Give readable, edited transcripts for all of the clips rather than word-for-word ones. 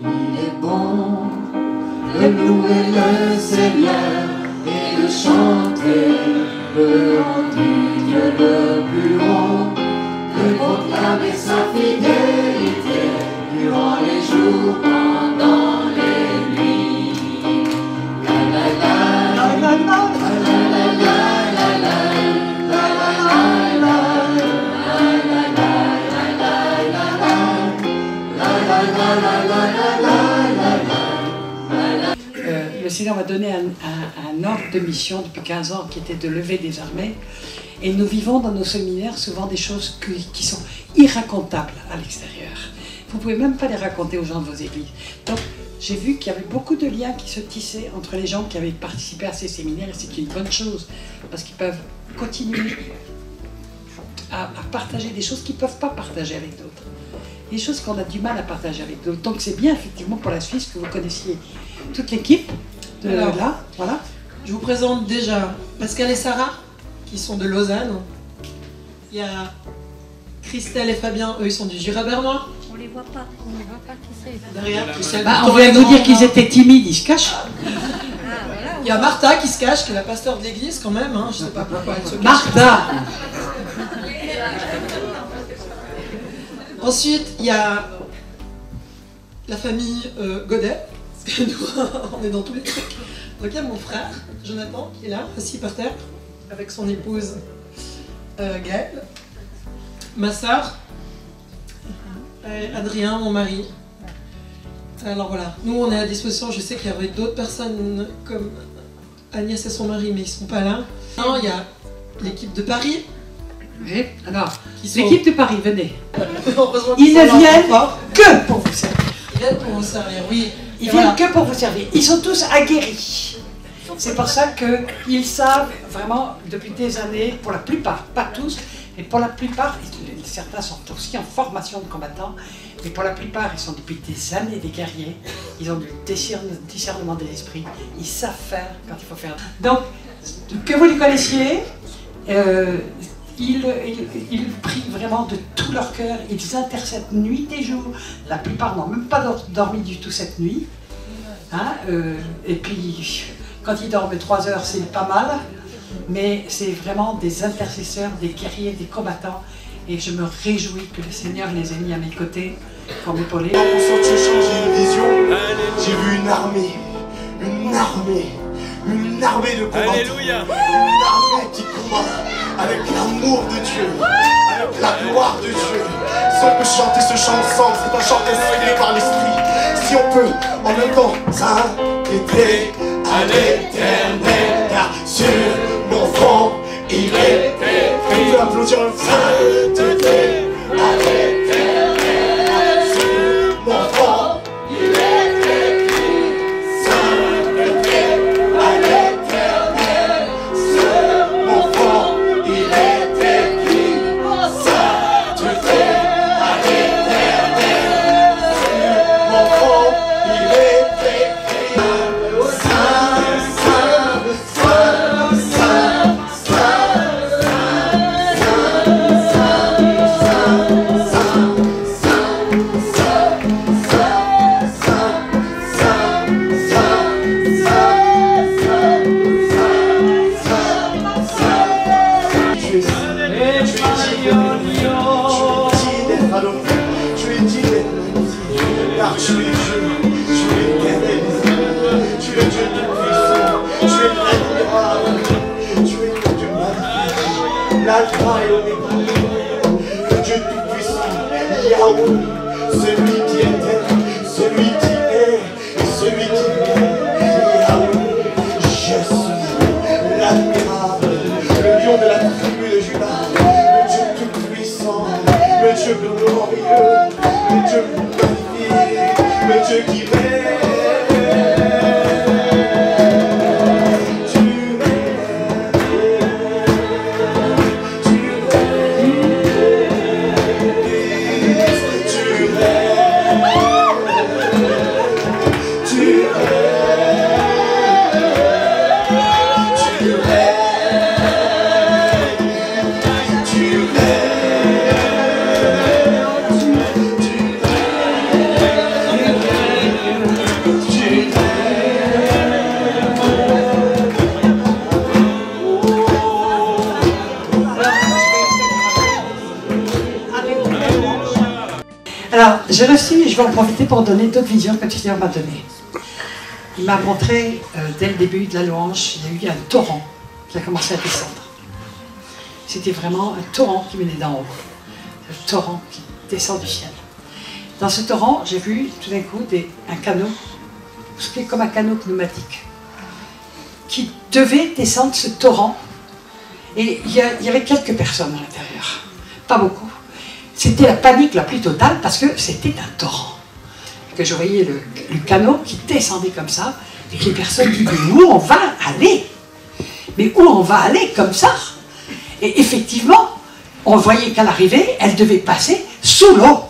Il est bon de louer le Seigneur et de chanter le nom du Dieu le plus haut, de proclamer sa fidélité durant les jours, pendant les nuits. La la la la la la la la Le Seigneur m'a donné un ordre de mission depuis 15 ans qui était de lever des armées. Et nous vivons dans nos séminaires souvent des choses qui sont irracontables à l'extérieur. Vous ne pouvez même pas les raconter aux gens de vos églises. Donc j'ai vu qu'il y avait beaucoup de liens qui se tissaient entre les gens qui avaient participé à ces séminaires. Et c'est une bonne chose parce qu'ils peuvent continuer à partager des choses qu'ils ne peuvent pas partager avec d'autres. Des choses qu'on a du mal à partager avec d'autres. Donc c'est bien effectivement pour la Suisse que vous connaissiez toute l'équipe de là. Voilà. Je vous présente déjà Pascal et Sarah, qui sont de Lausanne. Il y a Christelle et Fabien, eux ils sont du Jura bernois. On les voit pas, on ne voit pas qui c'est. Derrière, Christelle. On vient de nous dire qu'ils étaient timides, ils se cachent. Il y a Martha qui se cache, qui est la pasteur de l'église quand même, hein. Je ne sais pas pourquoi elle se cache. Martha. Ensuite, il y a la famille Godet, parce que nous, on est dans tous les trucs. Donc il y a mon frère, Jonathan, qui est là, assis par terre, avec son épouse Gaëlle, ma soeur, Adrien, mon mari. Alors voilà, nous on est à disposition, je sais qu'il y avait d'autres personnes comme Agnès et son mari, mais ils ne sont pas là. Non, il y a l'équipe de Paris. Oui. Alors, l'équipe de Paris, venez. Ils ne viennent que pour vous servir. Ils viennent pour vous servir, oui. Ils viennent que pour vous servir. Ils sont tous aguerris. C'est pour ça qu'ils savent vraiment depuis des années, pour la plupart, pas tous, mais pour la plupart, certains sont aussi en formation de combattants, mais pour la plupart, ils sont depuis des années des guerriers. Ils ont du discernement de l'esprit. Ils savent faire quand il faut faire. Donc, que vous les connaissiez, ils prient vraiment de tout leur cœur, ils intercèdent nuit et jour. La plupart n'ont même pas dormi du tout cette nuit. Hein, et puis, quand ils dorment 3 heures, c'est pas mal. Mais c'est vraiment des intercesseurs, des guerriers, des combattants. Et je me réjouis que le Seigneur les ait mis à mes côtés pour m'épauler. Quand mon sentier change, j'ai une vision. J'ai vu une armée de combattants. Alléluia. Une armée qui combat avec l'amour de Dieu, avec la gloire de Dieu. Si on peut chanter ce chant ensemble, c'est un chant inspiré par l'Esprit. Si on peut, en même temps, s'arrêter à l'éternel, car sur mon front, il est écrit. On peut applaudir un sainteté à l'éternel, sur mon front, il est écrit. Sainteté à l'éternel, sur mon front, il est écrit. Sainteté à l'éternel, sur mon front, il est écrit. Saint, saint, saint, saint, l'alpha et l'oméga, le Dieu tout-puissant, Yahweh, celui qui était, celui qui est et celui qui vient, Yahweh, Jésus, l'admirable, le lion de la tribu de Juda, le Dieu tout-puissant, le Dieu glorieux, le Dieu magnifique, le Dieu qui règne. en profiter pour donner d'autres visions que le Seigneur m'a données. Il m'a montré, dès le début de la louange, il y a eu un torrent qui a commencé à descendre. C'était vraiment un torrent qui venait d'en haut. Un torrent qui descend du ciel. Dans ce torrent, j'ai vu tout d'un coup un canot, ce qui est comme un canot pneumatique, qui devait descendre ce torrent. Et il y avait quelques personnes à l'intérieur, pas beaucoup. C'était la panique la plus totale parce que c'était un torrent. Que je voyais le canot qui descendait comme ça, et que les personnes disaient, mais où on va aller? Mais où on va aller comme ça? Et effectivement, on voyait qu'à l'arrivée, elle devait passer sous l'eau.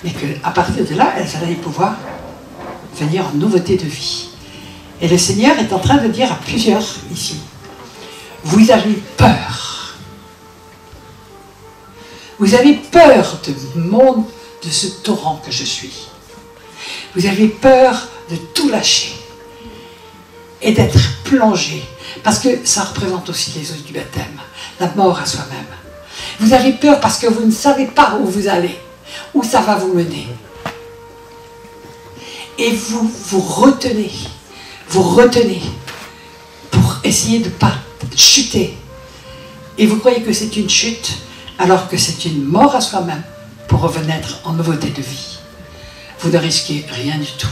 Mais qu'à partir de là, elles allaient pouvoir venir en nouveauté de vie. Et le Seigneur est en train de dire à plusieurs ici, vous avez peur. Vous avez peur de ce torrent que je suis. Vous avez peur de tout lâcher et d'être plongé, parce que ça représente aussi les eaux du baptême, la mort à soi-même. Vous avez peur parce que vous ne savez pas où vous allez, où ça va vous mener. Et vous retenez pour essayer de ne pas chuter. Et vous croyez que c'est une chute, alors que c'est une mort à soi-même pour revenir en nouveauté de vie. Vous ne risquez rien du tout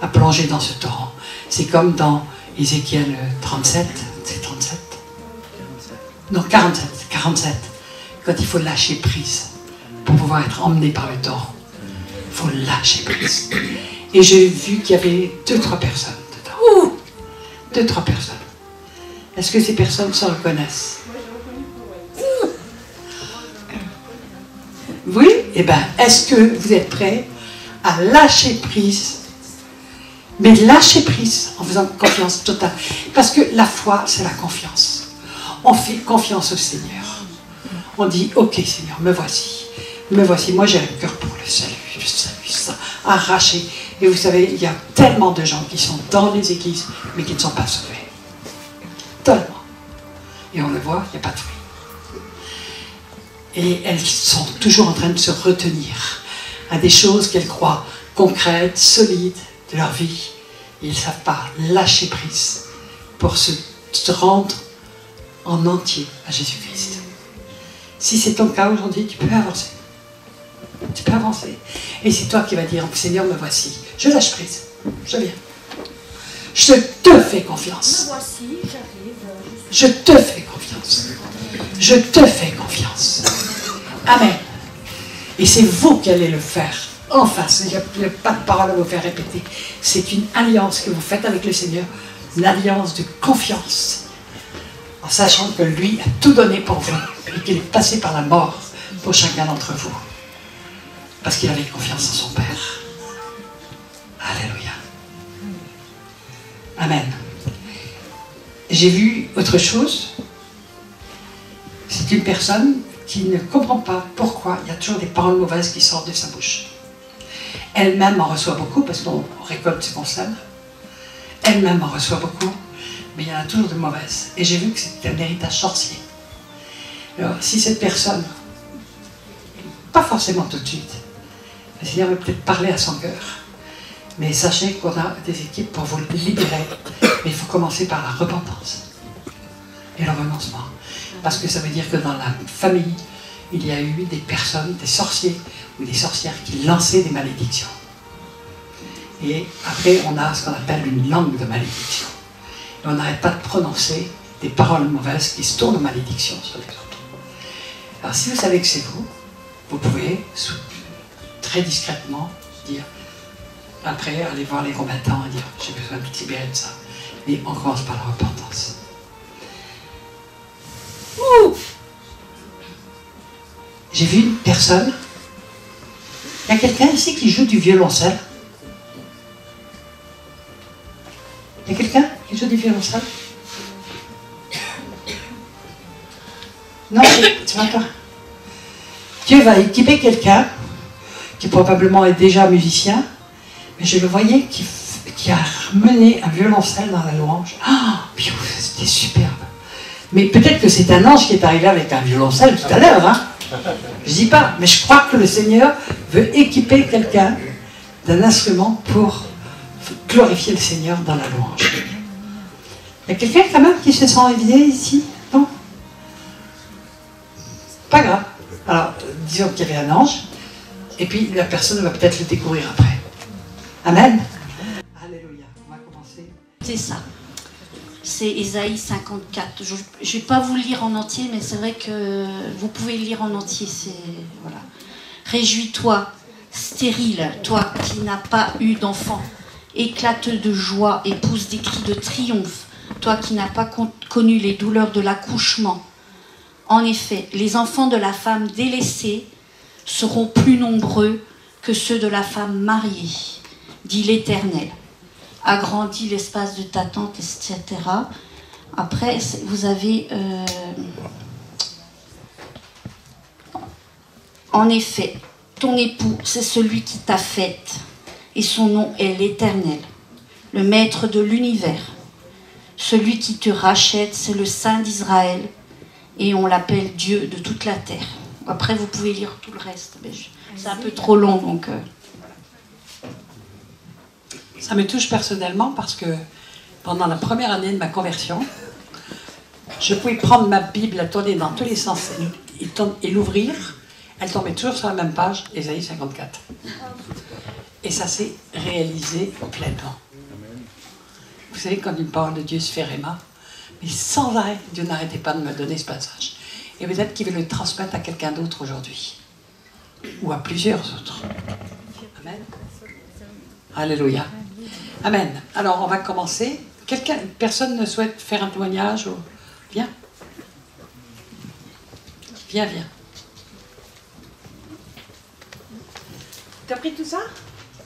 à plonger dans ce torrent. C'est comme dans Ézéchiel 37, c'est 37 ? Non, 47, quand il faut lâcher prise pour pouvoir être emmené par le torrent. Il faut lâcher prise. Et j'ai vu qu'il y avait 2-3 personnes dedans. 2-3 personnes. Est-ce que ces personnes se reconnaissent? Oui? Eh bien, est-ce que vous êtes prêts à lâcher prise? Mais lâcher prise en faisant confiance totale. Parce que la foi, c'est la confiance. On fait confiance au Seigneur. On dit, ok Seigneur, me voici. Me voici. Moi, j'ai un cœur pour le salut, ça, arraché. Et vous savez, il y a tellement de gens qui sont dans les églises, mais qui ne sont pas sauvés. Tellement. Et on le voit, il n'y a pas de fruit. Et elles sont toujours en train de se retenir à des choses qu'elles croient concrètes, solides de leur vie. Et ils ne savent pas lâcher prise pour se rendre en entier à Jésus-Christ. Si c'est ton cas aujourd'hui, tu peux avancer. Tu peux avancer. Et c'est toi qui vas dire, Seigneur, me voici. Je lâche prise. Je viens. Je te fais confiance. Me voici, j'arrive. Je te fais confiance. Je te fais confiance. Amen. Et c'est vous qui allez le faire en face. Il n'y a pas de parole à vous faire répéter. C'est une alliance que vous faites avec le Seigneur. Une alliance de confiance. En sachant que lui a tout donné pour vous. Et qu'il est passé par la mort pour chacun d'entre vous. Parce qu'il avait confiance en son Père. Alléluia. Amen. J'ai vu autre chose. C'est une personne qui ne comprend pas pourquoi il y a toujours des paroles mauvaises qui sortent de sa bouche. Elle-même en reçoit beaucoup parce qu'on récolte ce qu'on sème. Elle-même en reçoit beaucoup, mais il y en a toujours de mauvaises. Et j'ai vu que c'était un héritage sorcier. Alors, si cette personne, pas forcément tout de suite, le Seigneur veut peut-être parler à son cœur, mais sachez qu'on a des équipes pour vous libérer. Mais il faut commencer par la repentance et le renoncement. Parce que ça veut dire que dans la famille, il y a eu des personnes, des sorciers ou des sorcières qui lançaient des malédictions. Et après, on a ce qu'on appelle une langue de malédiction. Et on n'arrête pas de prononcer des paroles mauvaises qui se tournent en malédiction sur les autres. Alors si vous savez que c'est vous, vous pouvez très discrètement dire, après aller voir les combattants et dire, j'ai besoin de te libérer de ça. Mais on commence par la repentance. J'ai vu une personne. Il y a quelqu'un ici qui joue du violoncelle. Il y a quelqu'un qui joue du violoncelle? Non, c'est pas toi. Dieu va équiper quelqu'un qui probablement est déjà musicien, mais je le voyais qui a mené un violoncelle dans la louange. Ah, c'était superbe. Mais peut-être que c'est un ange qui est arrivé avec un violoncelle tout à l'heure, hein? Je dis pas, mais je crois que le Seigneur veut équiper quelqu'un d'un instrument pour glorifier le Seigneur dans la louange. Il y a quelqu'un quand même qui se sent éveillé ici? Non? Pas grave. Alors, disons qu'il y avait un ange, et puis la personne va peut-être le découvrir après. Amen. Alléluia. On va commencer. C'est ça. C'est Ésaïe 54. Je ne vais pas vous le lire en entier, mais c'est vrai que vous pouvez le lire en entier. Voilà. Réjouis-toi, stérile, toi qui n'as pas eu d'enfant. Éclate de joie et pousse des cris de triomphe, toi qui n'as pas connu les douleurs de l'accouchement. En effet, les enfants de la femme délaissée seront plus nombreux que ceux de la femme mariée, dit l'Éternel. Agrandis l'espace de ta tente, etc. Après, vous avez... En effet, ton époux, c'est celui qui t'a faite, et son nom est l'Éternel, le Maître de l'univers. Celui qui te rachète, c'est le Saint d'Israël, et on l'appelle Dieu de toute la terre. Après, vous pouvez lire tout le reste, mais c'est un peu trop long, donc... Ça me touche personnellement parce que pendant la première année de ma conversion, je pouvais prendre ma Bible, la tourner dans tous les sens et l'ouvrir. Elle tombait toujours sur la même page, Ésaïe 54. Et ça s'est réalisé pleinement. Vous savez, quand une parole de Dieu se fait réma, mais sans arrêt, Dieu n'arrêtait pas de me donner ce passage. Et peut-être qu'il veut le transmettre à quelqu'un d'autre aujourd'hui. Ou à plusieurs autres. Amen. Alléluia. Amen. Alors, on va commencer. Personne ne souhaite faire un témoignage ou... Viens. Viens. T'as pris tout ça?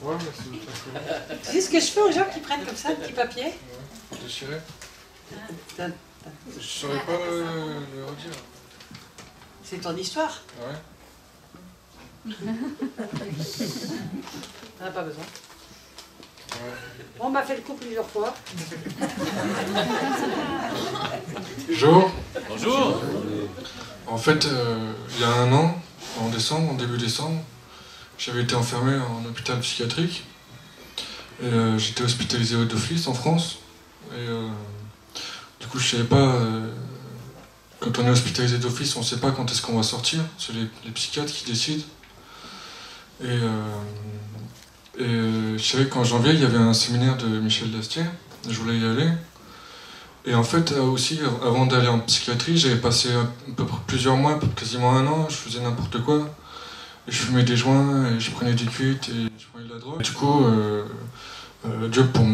Ouais, mais c'est... Tu sais ce que je fais aux gens qui prennent comme ça, un petit papier? Déchiré. Je saurais pas le redire. C'est ton histoire. Ouais. T'en as pas besoin. Ouais. On m'a fait le coup plusieurs fois. Bonjour. Bonjour. En fait, il y a un an, en début décembre, j'avais été enfermé en hôpital psychiatrique. Et j'étais hospitalisé d'office en France. Et du coup, je savais pas... quand on est hospitalisé d'office, on sait pas quand est-ce qu'on va sortir. C'est les psychiatres qui décident. Et je savais qu'en janvier, il y avait un séminaire de Michel Dastier. Je voulais y aller. Et en fait, aussi, avant d'aller en psychiatrie, j'avais passé plusieurs mois, quasiment un an, je faisais n'importe quoi. Et je fumais des joints, et je prenais des cuites, et je prenais de la drogue. Et du coup, Dieu, pour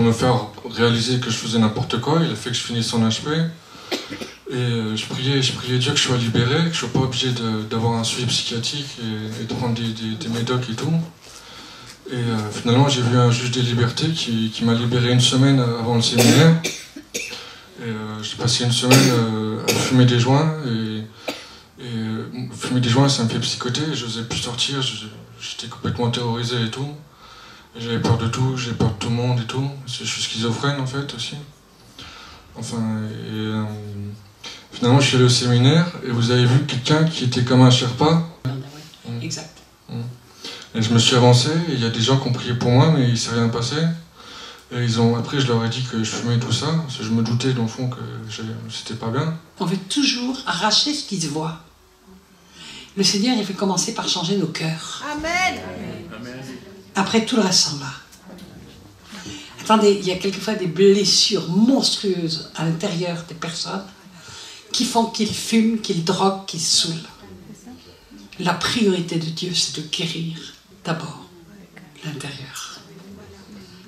me faire réaliser que je faisais n'importe quoi, il a fait que je finisse en HP. Et je priais Dieu que je sois libéré, que je ne sois pas obligé d'avoir un suivi psychiatrique et de prendre des médocs et tout. Et finalement, j'ai vu un juge des libertés qui m'a libéré une semaine avant le séminaire. Et j'ai passé une semaine à fumer des joints. Et fumer des joints, ça me fait psychoter. Je n'osais plus sortir, j'étais complètement terrorisé et tout. J'avais peur de tout, j'ai peur de tout le monde et tout. Je suis schizophrène en fait aussi. Enfin, finalement, je suis allé au séminaire et vous avez vu quelqu'un qui était comme un Sherpa. Exact. Et je me suis avancé et il y a des gens qui ont prié pour moi, mais il ne s'est rien passé. Et après, je leur ai dit que je fumais tout ça, parce que je me doutais dans le fond que c'était pas bien. On veut toujours arracher ce qui se voit. Le Seigneur, il veut commencer par changer nos cœurs. Amen. Après, tout le reste s'en va. Attendez, il y a quelquefois des blessures monstrueuses à l'intérieur des personnes qui font qu'ils fument, qu'ils droguent, qu'ils saoulent. La priorité de Dieu, c'est de guérir d'abord l'intérieur.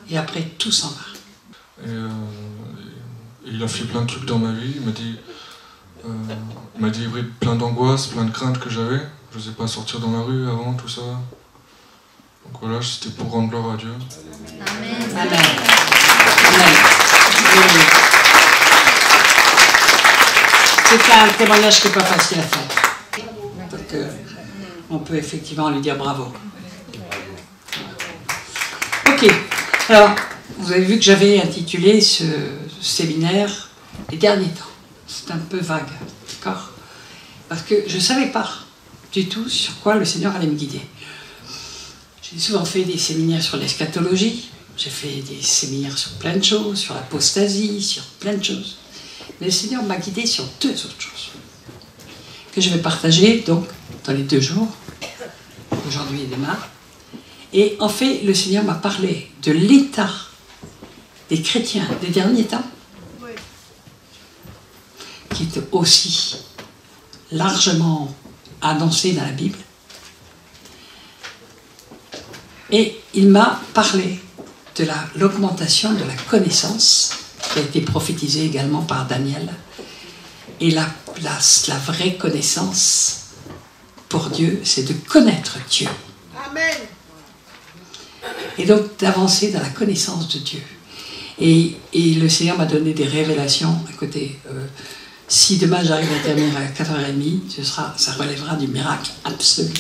Et après, tout s'en va. Et il a fait plein de trucs dans ma vie. Il m'a délivré plein d'angoisses, plein de craintes que j'avais. Je n'osais pas sortir dans la rue avant, tout ça. Donc voilà, c'était pour rendre gloire à Dieu. Amen. Amen. Amen. C'est un témoignage qui n'est pas facile à faire. Donc, on peut effectivement lui dire bravo. Ok. Alors, vous avez vu que j'avais intitulé ce séminaire « Les derniers temps ». C'est un peu vague, d'accord? parce que je ne savais pas du tout sur quoi le Seigneur allait me guider. J'ai souvent fait des séminaires sur l'eschatologie, j'ai fait des séminaires sur plein de choses, sur l'apostasie, sur plein de choses. Mais le Seigneur m'a guidé sur 2 autres choses, que je vais partager donc dans les 2 jours, aujourd'hui et demain. Et en fait, le Seigneur m'a parlé de l'état des chrétiens des derniers temps, qui est aussi largement annoncé dans la Bible. Et il m'a parlé de l'augmentation de la connaissance, qui a été prophétisée également par Daniel. Et la vraie connaissance pour Dieu, c'est de connaître Dieu. Amen. Et donc d'avancer dans la connaissance de Dieu. Et le Seigneur m'a donné des révélations. Écoutez, si demain j'arrive à terminer à 4h30, ça relèvera du miracle absolu.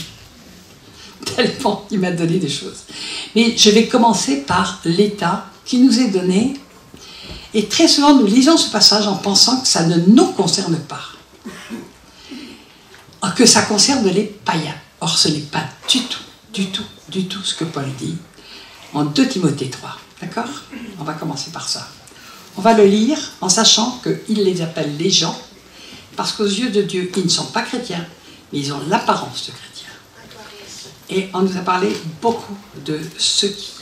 Tellement il m'a donné des choses. Mais je vais commencer par l'état qui nous est donné. Et très souvent, nous lisons ce passage en pensant que ça ne nous concerne pas. Que ça concerne les païens. Or, ce n'est pas du tout ce que Paul dit en 2 Timothée 3. D'accord? On va commencer par ça. On va le lire en sachant qu'il les appelle les gens, parce qu'aux yeux de Dieu, ils ne sont pas chrétiens, mais ils ont l'apparence de chrétiens. Et on nous a parlé beaucoup de ceux qui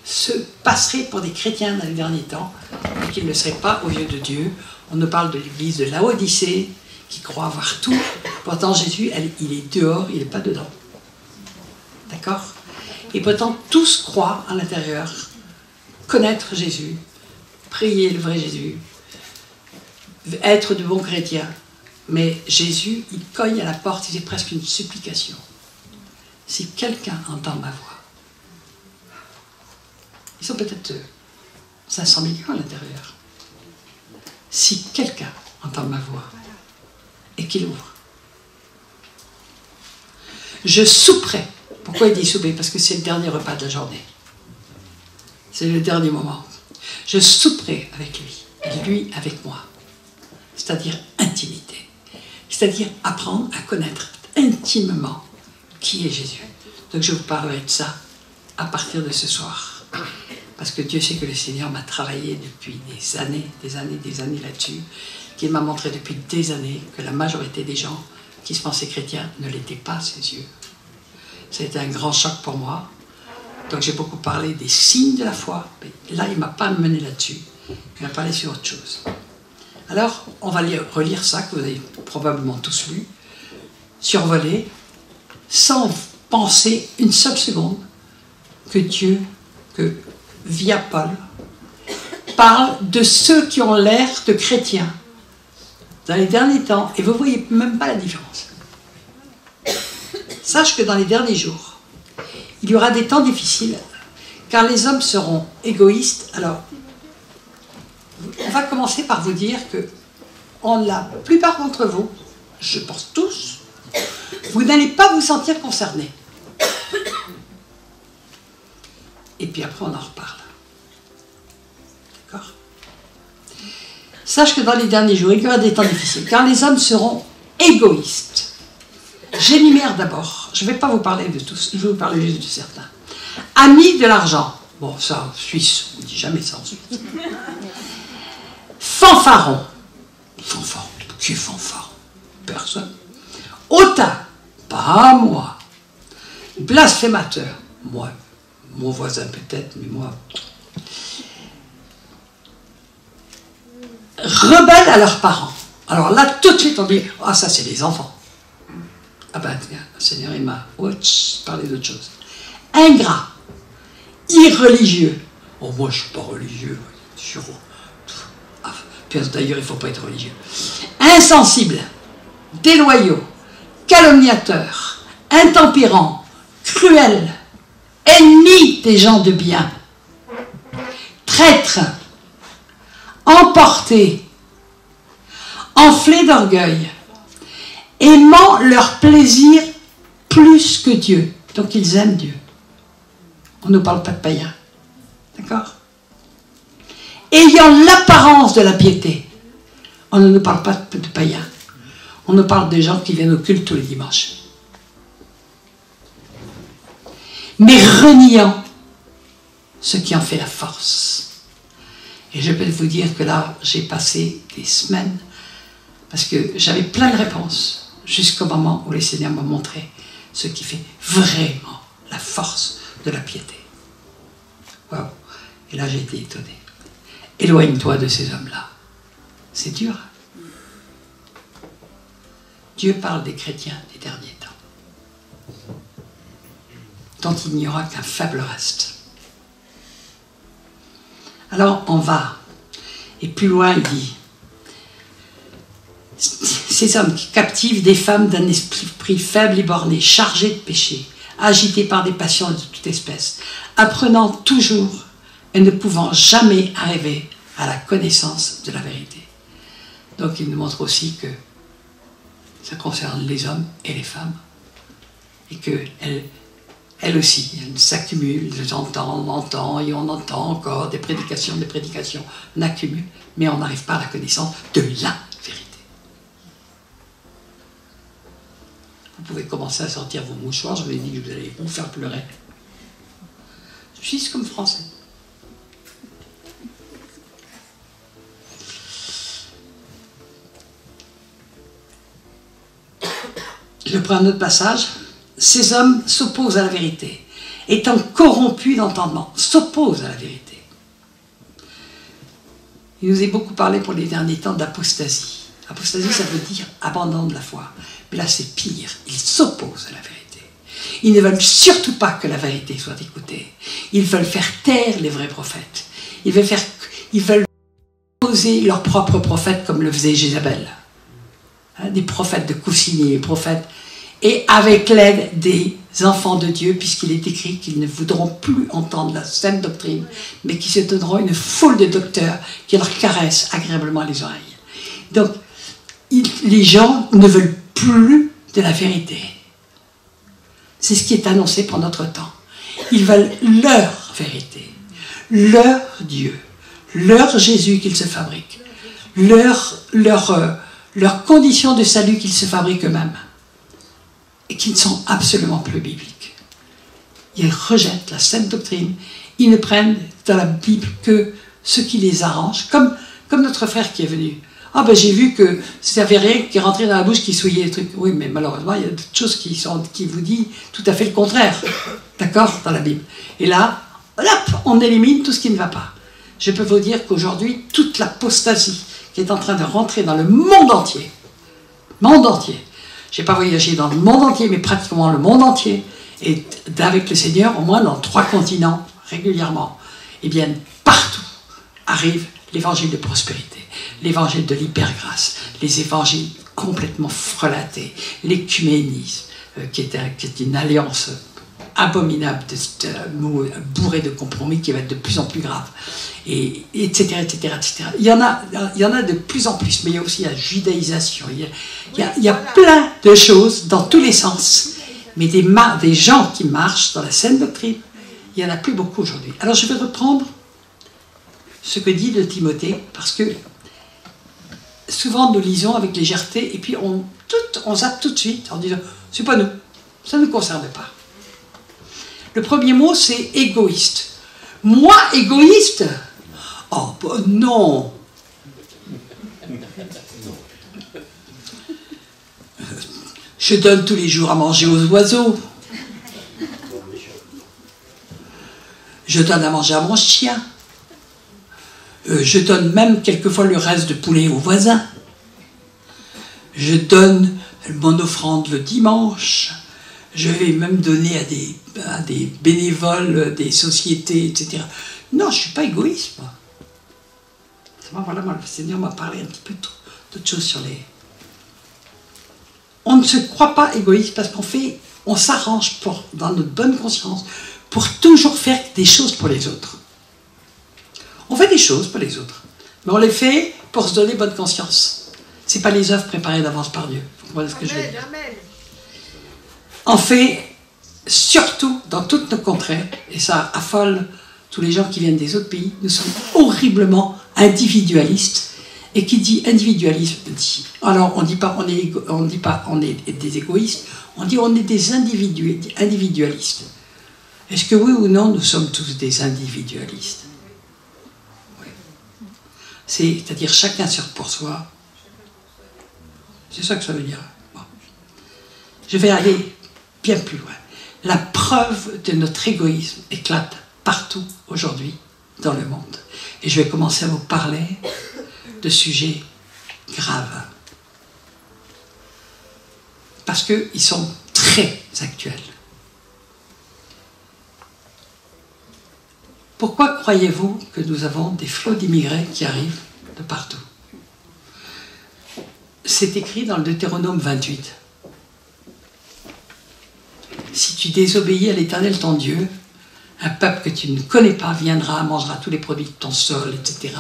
se passeraient pour des chrétiens dans les derniers temps, mais qui ne le seraient pas aux yeux de Dieu. On nous parle de l'église de Laodicée, qui croit avoir tout. Pourtant, Jésus, il est dehors, il n'est pas dedans. D'accord? Et pourtant, tous croient à l'intérieur connaître Jésus, prier le vrai Jésus, être de bons chrétiens. Mais Jésus, il cogne à la porte, il fait presque une supplication. Si quelqu'un entend ma voix, ils sont peut-être 500 millions à l'intérieur. Si quelqu'un entend ma voix et qu'il ouvre, je souperai. Pourquoi il dit souper? Parce que c'est le dernier repas de la journée. C'est le dernier moment. Je souperai avec lui, et lui avec moi. C'est-à-dire intimité. C'est-à-dire apprendre à connaître intimement qui est Jésus. Donc je vous parlerai de ça à partir de ce soir. Parce que Dieu sait que le Seigneur m'a travaillé depuis des années là-dessus, qu'il m'a montré depuis des années que la majorité des gens qui se pensaient chrétiens ne l'étaient pas à ses yeux. Ça a été un grand choc pour moi. Donc j'ai beaucoup parlé des signes de la foi. Mais là, il ne m'a pas mené là-dessus. Il m'a parlé sur autre chose. Alors, on va relire ça, que vous avez probablement tous lu, survoler, sans penser une seule seconde que Dieu, via Paul, parle de ceux qui ont l'air de chrétiens dans les derniers temps, et vous ne voyez même pas la différence. Sache que dans les derniers jours, il y aura des temps difficiles, car les hommes seront égoïstes. Alors, on va commencer par vous dire que la plupart d'entre vous, je pense tous, vous n'allez pas vous sentir concernés. Et puis après, on en reparle. D'accord? Sache que dans les derniers jours, il y aura des temps difficiles, car les hommes seront égoïstes. J'énumère d'abord, je ne vais pas vous parler de tous, je vais vous parler juste de certains. Amis de l'argent. Bon, ça, Suisse, on ne dit jamais ça ensuite. Fanfaron. Fanfaron. Qui est fanfaron? Personne. Hautain. Pas moi. Blasphémateur. Moi. Mon voisin peut-être, mais moi. Rebelles à leurs parents. Alors là, tout de suite, on dit, ah, ça, c'est les enfants. Ah ben, le Seigneur, il m'a parlé d'autre chose. Ingrat. Irreligieux. Oh, moi, je ne suis pas religieux. D'ailleurs, il ne faut pas être religieux. Insensible. Déloyaux. Calomniateurs. Intempérants. Cruels. Ennemis des gens de bien. Traîtres. Emportés. Enflés d'orgueil. Aimant leur plaisir plus que Dieu. Donc ils aiment Dieu. On ne parle pas de païens. D'accord? Ayant l'apparence de la piété. On ne nous parle pas de païens. On nous parle des gens qui viennent au culte tous les dimanches. Mais reniant ce qui en fait la force. Et je peux vous dire que là, j'ai passé des semaines parce que j'avais plein de réponses jusqu'au moment où le Seigneur m'a montré ce qui fait vraiment la force de la piété. Waouh! Et là, j'ai été étonné. Éloigne-toi de ces hommes-là. C'est dur. Dieu parle des chrétiens des derniers temps, dont il n'y aura qu'un faible reste. Alors on va, et plus loin il dit, ces hommes qui captivent des femmes d'un esprit faible et borné, chargés de péché, agités par des passions de toute espèce, apprenant toujours et ne pouvant jamais arriver à la connaissance de la vérité. Donc il nous montre aussi que ça concerne les hommes et les femmes, et qu'elles aussi, elles s'accumulent, on entend, et on entend encore des prédications, on accumule, mais on n'arrive pas à la connaissance de la vérité. Vous pouvez commencer à sortir vos mouchoirs, je vous ai dit que vous allez vous faire pleurer. Je suis comme français. Je prends un autre passage. Ces hommes s'opposent à la vérité, étant corrompus d'entendement, s'opposent à la vérité. Il nous est beaucoup parlé pour les derniers temps d'apostasie. Apostasie, ça veut dire abandon de la foi. Mais là, c'est pire. Ils s'opposent à la vérité. Ils ne veulent surtout pas que la vérité soit écoutée. Ils veulent faire taire les vrais prophètes. Ils veulent poser leurs propres prophètes comme le faisait Jézabel. Des prophètes de Coussigny, des prophètes, et avec l'aide des enfants de Dieu, puisqu'il est écrit qu'ils ne voudront plus entendre la sainte doctrine, mais qu'ils se donneront une foule de docteurs qui leur caressent agréablement les oreilles. Donc, les gens ne veulent plus de la vérité. C'est ce qui est annoncé pour notre temps. Ils veulent leur vérité, leur Dieu, leur Jésus qu'ils se fabriquent, leurs conditions de salut qu'ils se fabriquent eux-mêmes, et qui ne sont absolument plus bibliques. Ils rejettent la sainte doctrine, ils ne prennent dans la Bible que ce qui les arrange, comme notre frère qui est venu. Ah ben j'ai vu que ça n'avait rien qui rentrait dans la bouche, qui souillait les trucs. Oui, mais malheureusement, il y a d'autres choses qui vous disent tout à fait le contraire, d'accord, dans la Bible. Et là, hop, on élimine tout ce qui ne va pas. Je peux vous dire qu'aujourd'hui, toute l'apostasie qui est en train de rentrer dans le monde entier, je n'ai pas voyagé dans le monde entier, mais pratiquement le monde entier, et avec le Seigneur, au moins dans 3 continents, régulièrement, eh bien, partout arrive l'évangile de prospérité, l'évangile de l'hypergrâce, les évangiles complètement frelatés, l'écuménisme, qui est une alliance abominable, bourrée de compromis, qui va être de plus en plus grave, et etc., etc., etc. Il y en a de plus en plus, mais il y a aussi la judaïsation, il y a plein de choses dans tous les sens, mais des gens qui marchent dans la saine doctrine, il n'y en a plus beaucoup aujourd'hui. Alors je vais reprendre ce que dit le Timothée, parce que souvent nous lisons avec légèreté, et puis on zappe tout de suite en disant « c'est pas nous, ça ne nous concerne pas ». Le premier mot, c'est égoïste. Moi, égoïste? Oh, bah non. Je donne tous les jours à manger aux oiseaux. Je donne à manger à mon chien. Je donne même quelquefois le reste de poulet aux voisins. Je donne mon offrande le dimanche. Je vais même donner à des bénévoles, des sociétés, etc. Non, je ne suis pas égoïste, moi. Voilà, le Seigneur m'a parlé un petit peu d'autres choses sur les... On ne se croit pas égoïste parce on s'arrange dans notre bonne conscience pour toujours faire des choses pour les autres. On fait des choses pour les autres, mais on les fait pour se donner bonne conscience. Ce n'est pas les œuvres préparées d'avance par Dieu. Vous comprenez ce que je veux dire? En fait, surtout dans toutes nos contrées, et ça affole tous les gens qui viennent des autres pays, nous sommes horriblement individualistes Et qui dit individualisme dit. Alors on dit pas on est des égoïstes, on dit on est des individualistes. Est-ce que oui ou non nous sommes tous des individualistes? Oui. C'est-à-dire chacun pour soi. C'est ça que ça veut dire. Bon. Je vais aller bien plus loin. La preuve de notre égoïsme éclate partout aujourd'hui dans le monde. Et je vais commencer à vous parler de sujets graves. Parce qu'ils sont très actuels. Pourquoi croyez-vous que nous avons des flots d'immigrés qui arrivent de partout? C'est écrit dans le Deutéronome 28. Si tu désobéis à l'Éternel ton Dieu, un peuple que tu ne connais pas viendra, mangera tous les produits de ton sol, etc.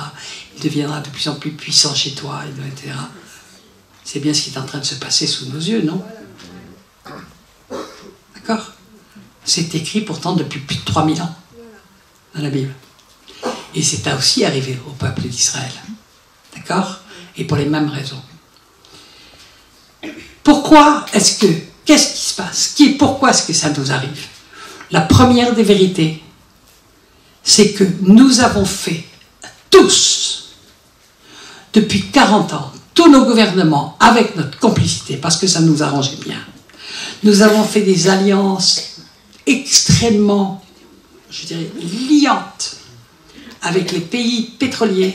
Il deviendra de plus en plus puissant chez toi, etc. C'est bien ce qui est en train de se passer sous nos yeux, non? D'accord? C'est écrit pourtant depuis plus de 3000 ans dans la Bible. Et c'est aussi arrivé au peuple d'Israël. D'accord? Et pour les mêmes raisons. Pourquoi est-ce que... Qu'est-ce qui se passe? Pourquoi est-ce que ça nous arrive? La première des vérités, c'est que nous avons fait tous, depuis 40 ans, tous nos gouvernements, avec notre complicité, parce que ça nous arrangeait bien, nous avons fait des alliances extrêmement, je dirais, liantes avec les pays pétroliers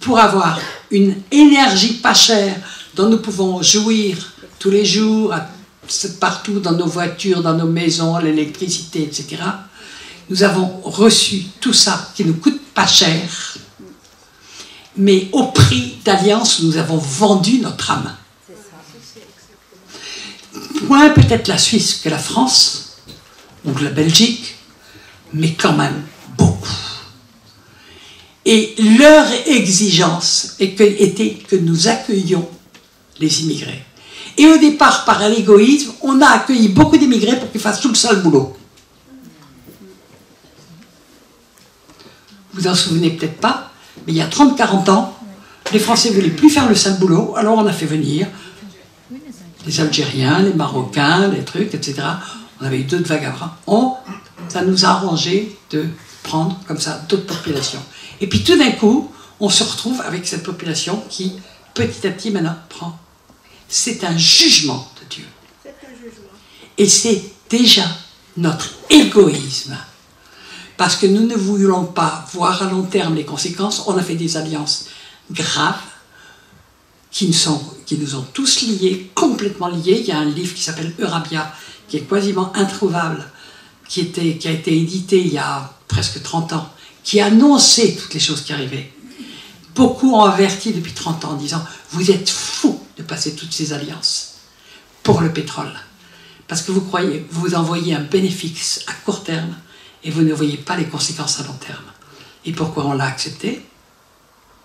pour avoir une énergie pas chère dont nous pouvons jouir tous les jours, partout dans nos voitures, dans nos maisons, l'électricité, etc. Nous avons reçu tout ça qui ne coûte pas cher, mais au prix d'alliance, nous avons vendu notre âme. Moins peut-être la Suisse que la France, ou la Belgique, mais quand même beaucoup. Et leur exigence était que nous accueillions les immigrés. Et au départ, par l'égoïsme, on a accueilli beaucoup d'immigrés pour qu'ils fassent tout le sale boulot. Vous en souvenez peut-être pas, mais il y a 30-40 ans, les Français ne voulaient plus faire le sale boulot, alors on a fait venir les Algériens, les Marocains, les trucs, etc. On avait eu d'autres vagabonds. Ça nous a arrangé de prendre comme ça d'autres populations. Et puis tout d'un coup, on se retrouve avec cette population qui, petit à petit, maintenant, prend. C'est un jugement de Dieu. Et c'est déjà notre égoïsme. Parce que nous ne voulions pas voir à long terme les conséquences, on a fait des alliances graves qui nous ont tous liés, complètement liés. Il y a un livre qui s'appelle Eurabia, qui est quasiment introuvable, qui a été édité il y a presque 30 ans, qui annonçait toutes les choses qui arrivaient. Beaucoup ont averti depuis 30 ans en disant « Vous êtes fous de passer toutes ces alliances pour le pétrole. Parce que vous envoyez un bénéfice à court terme et vous ne voyez pas les conséquences à long terme. » Et pourquoi on l'a accepté?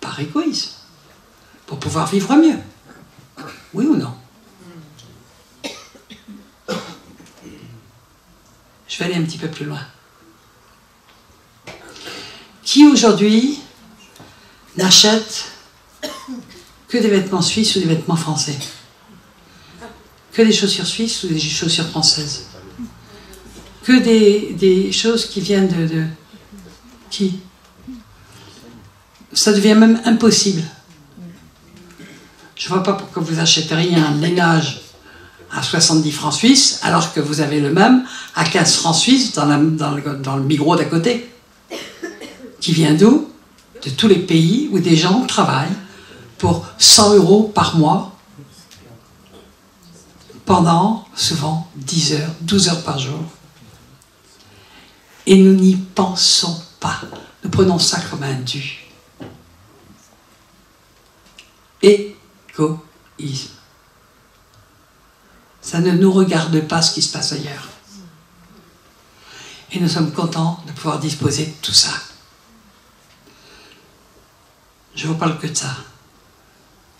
Par égoïsme. Pour pouvoir vivre mieux. Oui ou non? Je vais aller un petit peu plus loin. Qui aujourd'hui n'achète que des vêtements suisses ou des vêtements français? Que des chaussures suisses ou des chaussures françaises? Que des choses qui viennent de qui? Ça devient même impossible. Je ne vois pas pourquoi vous achèteriez un lainage à 70 francs suisses alors que vous avez le même à 15 francs suisses dans le Migros d'à côté. Qui vient d'où? De tous les pays où des gens travaillent pour 100 € par mois pendant souvent 10 heures, 12 heures par jour. Et nous n'y pensons pas. Nous prenons ça comme un dû. Égoïsme. Ça ne nous regarde pas ce qui se passe ailleurs. Et nous sommes contents de pouvoir disposer de tout ça. Je ne vous parle que de ça.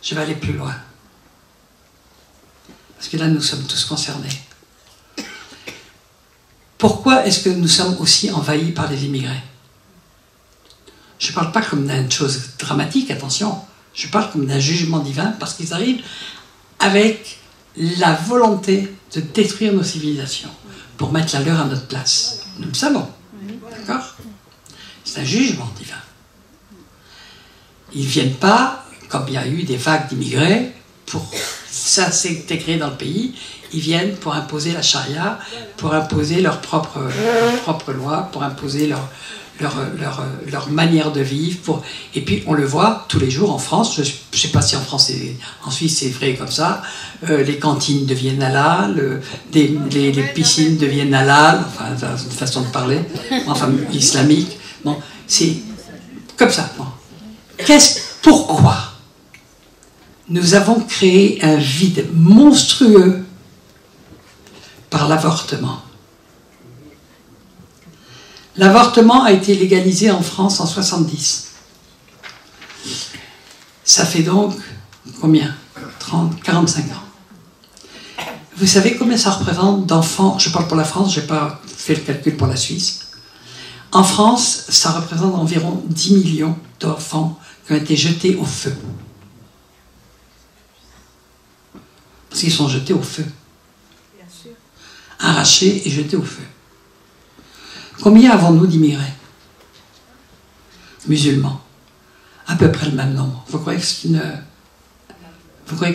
Je vais aller plus loin. Parce que là, nous sommes tous concernés. Pourquoi est-ce que nous sommes aussi envahis par les immigrés? Je ne parle pas comme d'une chose dramatique, attention. Je parle comme d'un jugement divin parce qu'ils arrivent avec la volonté de détruire nos civilisations pour mettre la leur à notre place. Nous le savons. D'accord? C'est un jugement divin. Ils ne viennent pas, comme il y a eu des vagues d'immigrés, pour s'intégrer dans le pays. Ils viennent pour imposer la charia, pour imposer leurs propres lois, pour imposer leur manière de vivre. Et puis on le voit tous les jours en France, je ne sais pas si en France et en Suisse c'est vrai comme ça, les cantines deviennent halal, les piscines deviennent halal, enfin c'est une façon de parler, enfin islamique. Bon, c'est comme ça. Bon. Pourquoi nous avons créé un vide monstrueux par l'avortement? L'avortement a été légalisé en France en 70. Ça fait donc combien? 30, 45 ans. Vous savez combien ça représente d'enfants? Je parle pour la France, je n'ai pas fait le calcul pour la Suisse. En France, ça représente environ 10 millions d'enfants qui ont été jetés au feu. Parce qu'ils sont jetés au feu. Arrachés et jetés au feu. Combien avons-nous d'immigrés musulmans? À peu près le même nombre. Vous croyez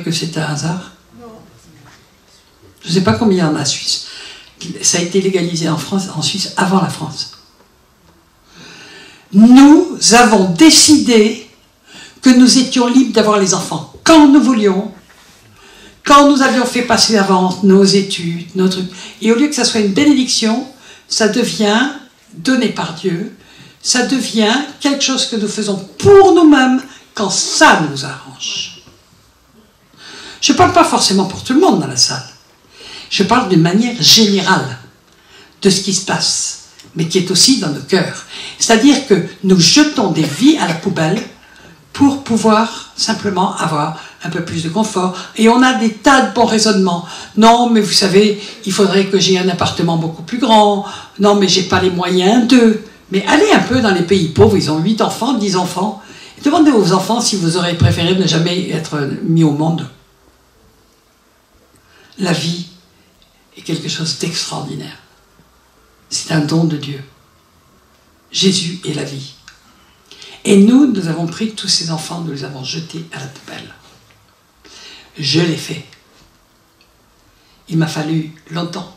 que c'est un hasard? Je ne sais pas combien il y en a en Suisse. Ça a été légalisé en France, en Suisse avant la France. Nous avons décidé que nous étions libres d'avoir les enfants quand nous voulions, quand nous avions fait passer avant nos études, nos trucs. Et au lieu que ça soit une bénédiction, ça devient donné par Dieu, ça devient quelque chose que nous faisons pour nous-mêmes quand ça nous arrange. Je ne parle pas forcément pour tout le monde dans la salle. Je parle d'une manière générale de ce qui se passe, mais qui est aussi dans nos cœurs. C'est-à-dire que nous jetons des vies à la poubelle pour pouvoir simplement avoir un peu plus de confort. Et on a des tas de bons raisonnements. Non, mais vous savez, il faudrait que j'ai un appartement beaucoup plus grand. Non, mais j'ai pas les moyens d'eux. Mais allez un peu dans les pays pauvres, ils ont 8 enfants, 10 enfants. Et demandez aux enfants si vous aurez préféré ne jamais être mis au monde. La vie est quelque chose d'extraordinaire. C'est un don de Dieu. Jésus est la vie. Et nous avons pris tous ces enfants, nous les avons jetés à la poubelle. Je l'ai fait. Il m'a fallu longtemps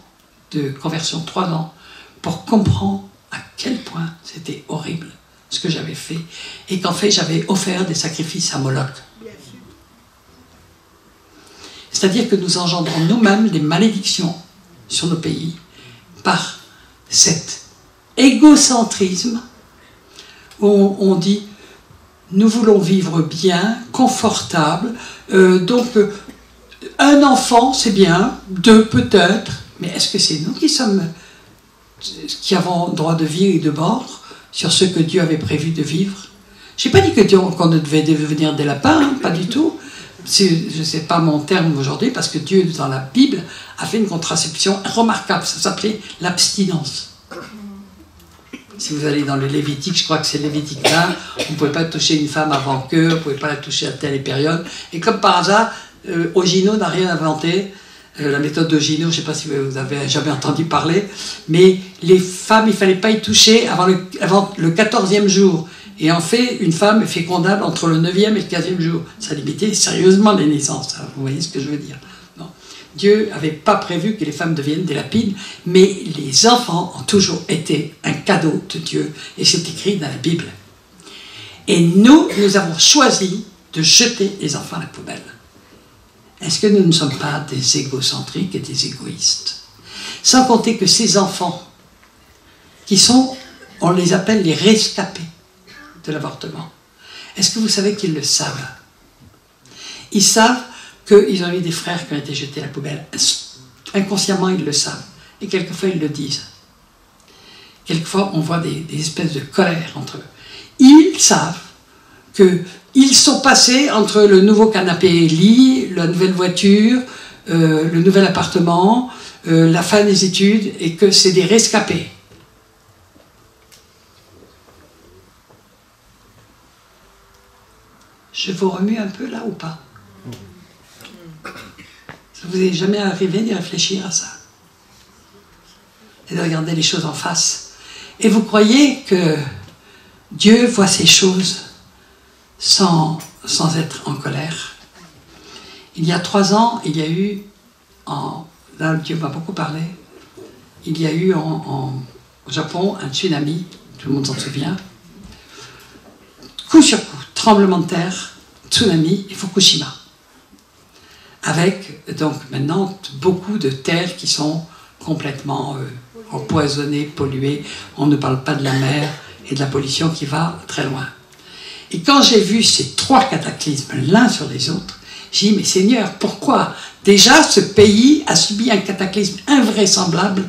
de conversion, 3 ans, pour comprendre à quel point c'était horrible ce que j'avais fait et qu'en fait j'avais offert des sacrifices à Moloch. C'est-à-dire que nous engendrons nous-mêmes des malédictions sur nos pays par cet égocentrisme où on dit nous voulons vivre bien, confortable, donc un enfant c'est bien, 2 peut-être, mais est-ce que c'est nous qui avons droit de vie et de mort sur ce que Dieu avait prévu de vivre? Je n'ai pas dit qu'on devait devenir des lapins, hein, pas du tout. Je ne sais pas mon terme aujourd'hui, parce que Dieu, dans la Bible, a fait une contraception remarquable. Ça s'appelait l'abstinence. Si vous allez dans le Lévitique, je crois que c'est Lévitique 20, on ne pouvait pas toucher une femme avant que, on ne pouvait pas la toucher à telle période. Et comme par hasard, Ogino n'a rien inventé. La méthode d'Ogino, je ne sais pas si vous avez jamais entendu parler, mais les femmes, il ne fallait pas y toucher avant le 14e jour. Et en fait, une femme est fécondable entre le 9e et le 15e jour. Ça limitait sérieusement les naissances. Vous voyez ce que je veux dire? Non. Dieu n'avait pas prévu que les femmes deviennent des lapines, mais les enfants ont toujours été un cadeau de Dieu. Et c'est écrit dans la Bible. Et nous avons choisi de jeter les enfants à la poubelle. Est-ce que nous ne sommes pas des égocentriques et des égoïstes? Sans compter que ces enfants, qui sont, on les appelle les rescapés de l'avortement, est-ce que vous savez qu'ils le savent? Ils savent qu'ils ont eu des frères qui ont été jetés à la poubelle. Inconsciemment, ils le savent. Et quelquefois, ils le disent. Quelquefois, on voit des espèces de colère entre eux. Ils savent qu'ils sont passés entre le nouveau canapé-lit, la nouvelle voiture, le nouvel appartement, la fin des études, et que c'est des rescapés. Je vous remue un peu là ou pas? Ça vous est jamais arrivé d'y réfléchir à ça? Et de regarder les choses en face. Et vous croyez que Dieu voit ces choses sans être en colère? Il y a 3 ans, il y a eu, là Dieu m'a beaucoup parlé, il y a eu au Japon un tsunami, tout le monde s'en souvient, coup sur coup, tremblement de terre, tsunami et Fukushima. Avec donc maintenant beaucoup de terres qui sont complètement empoisonnées, polluées. On ne parle pas de la mer et de la pollution qui va très loin. Et quand j'ai vu ces 3 cataclysmes l'un sur les autres, j'ai dit, mais Seigneur, pourquoi? Déjà, ce pays a subi un cataclysme invraisemblable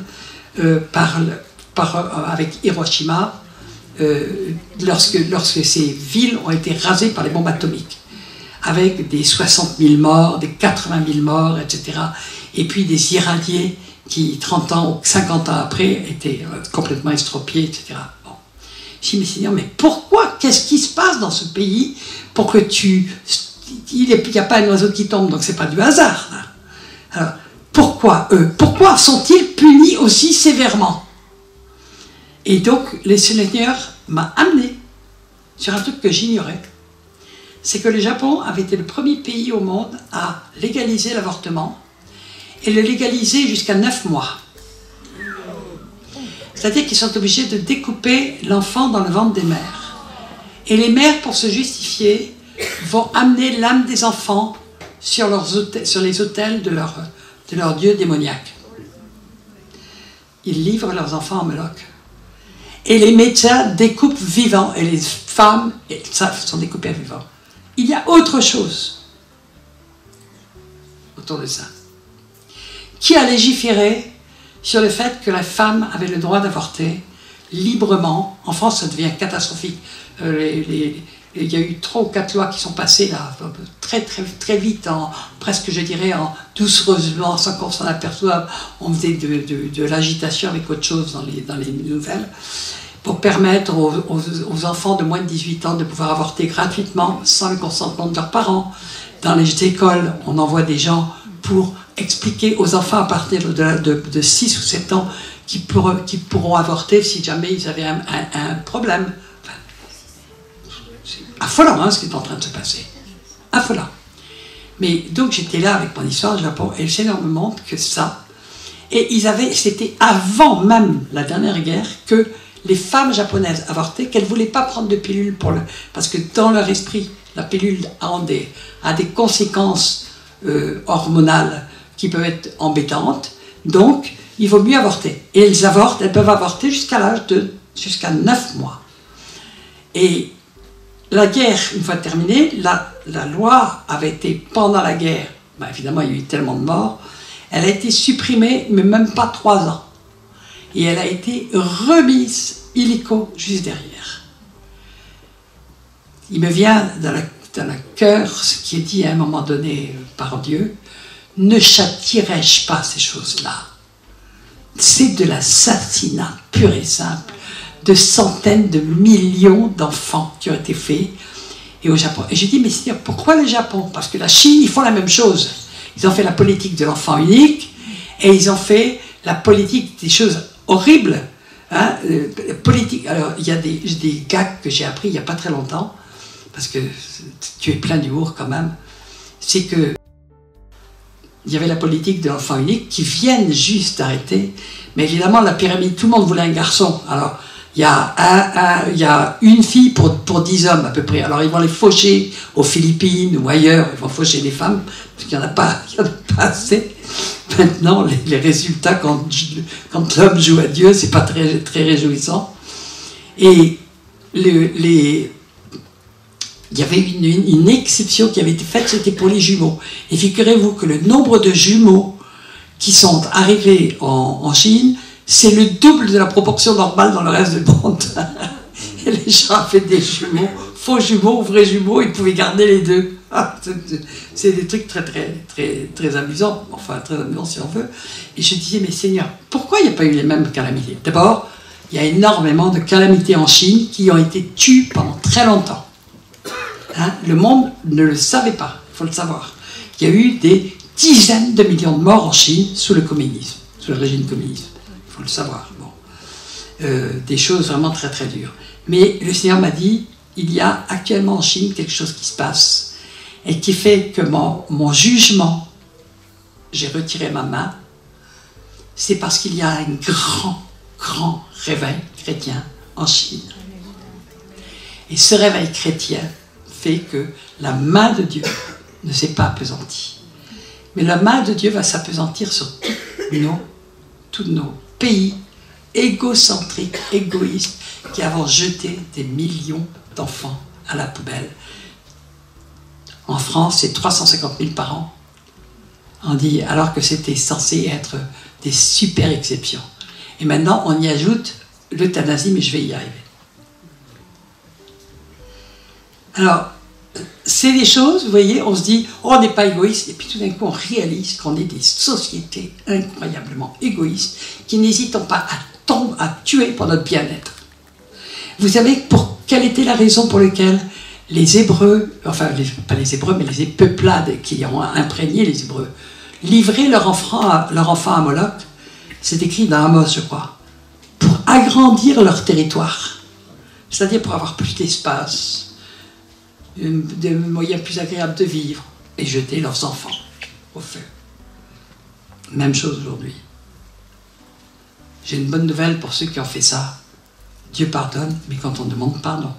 avec Hiroshima, lorsque ces villes ont été rasées par les bombes atomiques, avec des 60 000 morts, des 80 000 morts, etc. Et puis des irradiés qui, 30 ans ou 50 ans après, étaient complètement estropiés, etc. Bon. Je dis, mais Seigneur, mais pourquoi? Qu'est-ce qui se passe dans ce pays pour que il n'y a pas un oiseau qui tombe, donc c'est pas du hasard. Là. Alors, pourquoi sont-ils punis aussi sévèrement? Et donc, le Seigneur m'a amené sur un truc que j'ignorais. C'est que le Japon avait été le premier pays au monde à légaliser l'avortement et le légaliser jusqu'à 9 mois. C'est-à-dire qu'ils sont obligés de découper l'enfant dans le ventre des mères. Et les mères, pour se justifier, vont amener l'âme des enfants sur les autels de leur dieu démoniaque. Ils livrent leurs enfants en meloque. Et les médecins découpent vivants, et les femmes sont découpées vivants. Il y a autre chose autour de ça. Qui a légiféré sur le fait que la femme avait le droit d'avorter librement? En France, ça devient catastrophique. Il y a eu 3 ou 4 lois qui sont passées là, très vite, presque je dirais doucereusement, sans qu'on s'en aperçoive. On faisait de l'agitation avec autre chose dans les nouvelles, pour permettre aux enfants de moins de 18 ans de pouvoir avorter gratuitement, sans le consentement de leurs parents. Dans les écoles, on envoie des gens pour expliquer aux enfants à partir de 6 ou 7 ans qui pourront avorter si jamais ils avaient un problème. C'est affolant, hein, ce qui est en train de se passer. Affolant. Mais donc j'étais là avec mon histoire du Japon, et le Seigneur me montre que ça. Et c'était avant même la dernière guerre que les femmes japonaises avortaient, qu'elles ne voulaient pas prendre de pilule parce que dans leur esprit, la pilule a des conséquences hormonales qui peuvent être embêtantes. Donc, il vaut mieux avorter. Et elles peuvent avorter jusqu'à 9 mois. Et la guerre, une fois terminée, la loi avait été, pendant la guerre, évidemment il y a eu tellement de morts, elle a été supprimée, mais même pas 3 ans. Et elle a été remise illico juste derrière. Il me vient dans le cœur ce qui est dit à un moment donné par Dieu, ne châtierai-je pas ces choses-là? C'est de l'assassinat pur et simple de centaines de millions d'enfants qui ont été faits, et au Japon. Et j'ai dit, mais Seigneur, pourquoi le Japon? Parce que la Chine, ils font la même chose. Ils ont fait la politique de l'enfant unique, et ils ont fait la politique des choses horribles. Hein, politique. Alors, il y a des gags que j'ai appris il n'y a pas très longtemps, parce que tu es plein d'humour quand même. C'est que il y avait la politique de l'enfant unique qui viennent juste d'arrêter, mais évidemment la pyramide, tout le monde voulait un garçon. Alors il y a une fille pour 10 hommes à peu près. Alors ils vont les faucher aux Philippines ou ailleurs, ils vont faucher les femmes, parce qu'il n'y en a pas assez. Maintenant, les résultats, quand l'homme joue à Dieu, c'est pas très, très réjouissant. Et il y avait une exception qui avait été faite, c'était pour les jumeaux. Et figurez-vous que le nombre de jumeaux qui sont arrivés en Chine, c'est le double de la proportion normale dans le reste du monde. Et les gens avaient des jumeaux, faux jumeaux, vrais jumeaux, ils pouvaient garder les deux. C'est des trucs très, très, très, très amusants, enfin très amusants si on veut. Et je disais, mais Seigneur, pourquoi il n'y a pas eu les mêmes calamités? D'abord, il y a énormément de calamités en Chine qui ont été tues pendant très longtemps. Hein, le monde ne le savait pas, il faut le savoir. Il y a eu des dizaines de millions de morts en Chine sous le communisme, sous le régime communiste. Il faut le savoir. Bon. Des choses vraiment très très dures. Mais le Seigneur m'a dit, il y a actuellement en Chine quelque chose qui se passe et qui fait que mon jugement, j'ai retiré ma main, c'est parce qu'il y a un grand réveil chrétien en Chine. Et ce réveil chrétien fait que la main de Dieu ne s'est pas appesantie. Mais la main de Dieu va s'appesantir sur tous nos pays égocentriques, égoïstes, qui avons jeté des millions d'enfants à la poubelle. En France, c'est 350 000 par an. On dit, alors que c'était censé être des super exceptions. Et maintenant, on y ajoute l'euthanasie, mais je vais y arriver. Alors, c'est des choses, vous voyez, on se dit, oh, on n'est pas égoïste, et puis tout d'un coup, on réalise qu'on est des sociétés incroyablement égoïstes, qui n'hésitent pas à tuer pour notre bien-être. Vous savez quelle était la raison pour laquelle les Hébreux, enfin, pas les Hébreux, mais les peuplades qui ont imprégné les Hébreux, livraient leur enfant à Moloch, c'est écrit dans Amos, je crois, pour agrandir leur territoire, c'est-à-dire pour avoir plus d'espace, des moyens plus agréables de vivre, et jeter leurs enfants au feu. Même chose aujourd'hui. J'ai une bonne nouvelle pour ceux qui ont fait ça. Dieu pardonne, mais quand on demande pardon,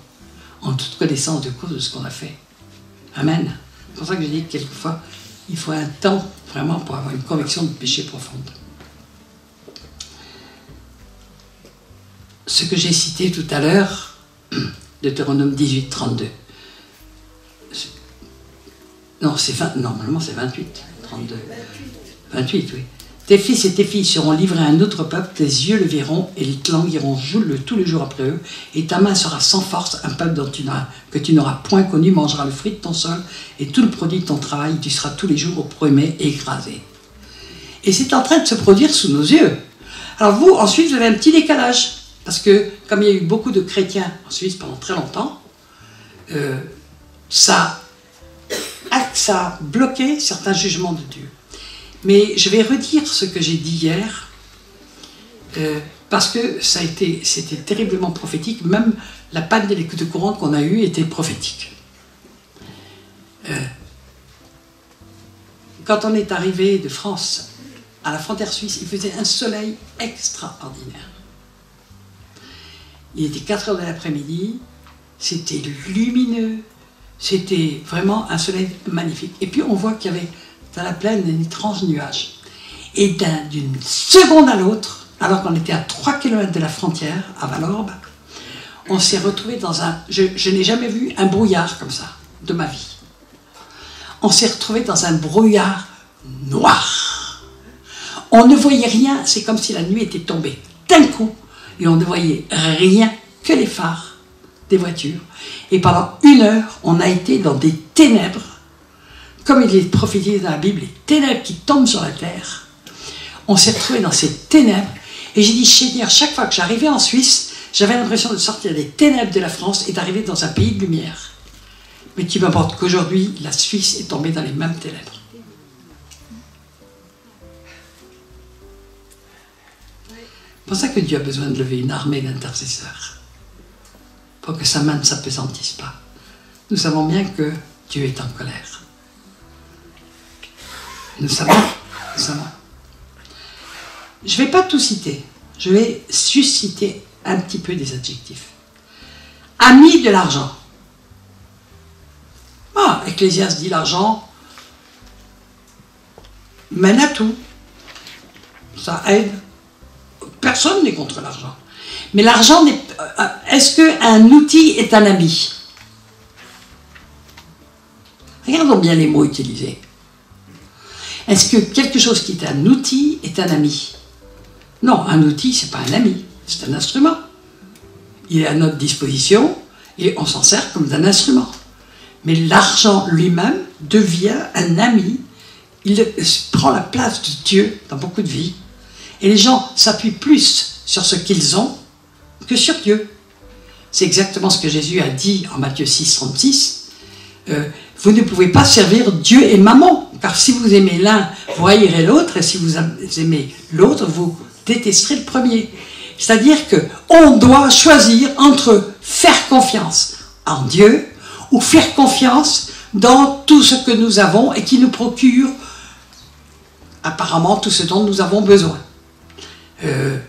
en toute connaissance de cause de ce qu'on a fait. Amen. C'est pour ça que je dis que quelquefois, il faut un temps vraiment pour avoir une conviction de péché profonde. Ce que j'ai cité tout à l'heure, Deutéronome 18, 32. Non, normalement c'est 28, 32. 28, oui. Tes fils et tes filles seront livrés à un autre peuple, tes yeux le verront et te languiront tous les jours après eux, et ta main sera sans force, un peuple que tu n'auras point connu mangera le fruit de ton sol, et tout le produit de ton travail, tu seras tous les jours opprimé et écrasé. Et c'est en train de se produire sous nos yeux. Alors vous, en Suisse, vous avez un petit décalage, parce que comme il y a eu beaucoup de chrétiens en Suisse pendant très longtemps, ça a bloqué certains jugements de Dieu. Mais je vais redire ce que j'ai dit hier, parce que c'était terriblement prophétique. Même la panne de courant qu'on a eue était prophétique. Quand on est arrivé de France à la frontière suisse, il faisait un soleil extraordinaire. Il était 4 heures de l'après-midi, c'était lumineux, c'était vraiment un soleil magnifique. Et puis on voit qu'il y avait dans la plaine un étrange nuage. Et d'une seconde à l'autre, alors qu'on était à 3 km de la frontière, à Valorbe, on s'est retrouvé dans un... Je n'ai jamais vu un brouillard comme ça, de ma vie. On s'est retrouvé dans un brouillard noir. On ne voyait rien, c'est comme si la nuit était tombée d'un coup, et on ne voyait rien que les phares des voitures. Et pendant 1 heure, on a été dans des ténèbres, comme il est prophétisé dans la Bible, les ténèbres qui tombent sur la terre. On s'est retrouvé dans ces ténèbres, et j'ai dit, Seigneur, chaque fois que j'arrivais en Suisse, j'avais l'impression de sortir des ténèbres de la France et d'arriver dans un pays de lumière. Mais tu m'importes qu'aujourd'hui, la Suisse est tombée dans les mêmes ténèbres. C'est pour ça que Dieu a besoin de lever une armée d'intercesseurs, pour que sa main ne s'apesantisse pas. Nous savons bien que Dieu est en colère. Nous savons. Je ne vais pas tout citer, je vais juste citer un petit peu des adjectifs. Ami de l'argent. Ah, Ecclésiaste dit l'argent mène à tout. Ça aide. Personne n'est contre l'argent. Mais l'argent n'est... Est-ce qu'un outil est un ami? Regardons bien les mots utilisés. Est-ce que quelque chose qui est un outil est un ami? Non, un outil, ce n'est pas un ami, c'est un instrument. Il est à notre disposition et on s'en sert comme d'un instrument. Mais l'argent lui-même devient un ami. Il prend la place de Dieu dans beaucoup de vies. Et les gens s'appuient plus sur ce qu'ils ont que sur Dieu. C'est exactement ce que Jésus a dit en Matthieu 6, 36. vous ne pouvez pas servir Dieu et maman, car si vous aimez l'un, vous haïrez l'autre, et si vous aimez l'autre, vous détesterez le premier. C'est-à-dire qu'on doit choisir entre faire confiance en Dieu ou faire confiance dans tout ce que nous avons et qui nous procure apparemment tout ce dont nous avons besoin. Les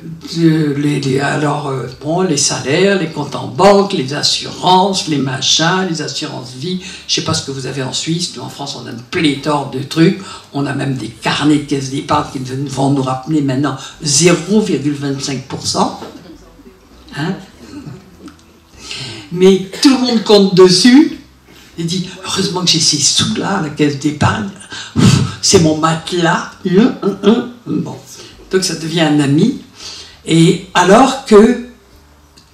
salaires, les comptes en banque, les assurances, les machins, les assurances vie. Je ne sais pas ce que vous avez en Suisse. Nous, en France, on a une pléthore de trucs. On a même des carnets de caisse d'épargne qui vont nous rappeler maintenant 0,25%. Hein? Mais tout le monde compte dessus. Il dit, heureusement que j'ai ces sous-là, la caisse d'épargne. C'est mon matelas. Bon. Donc ça devient un ami, et alors que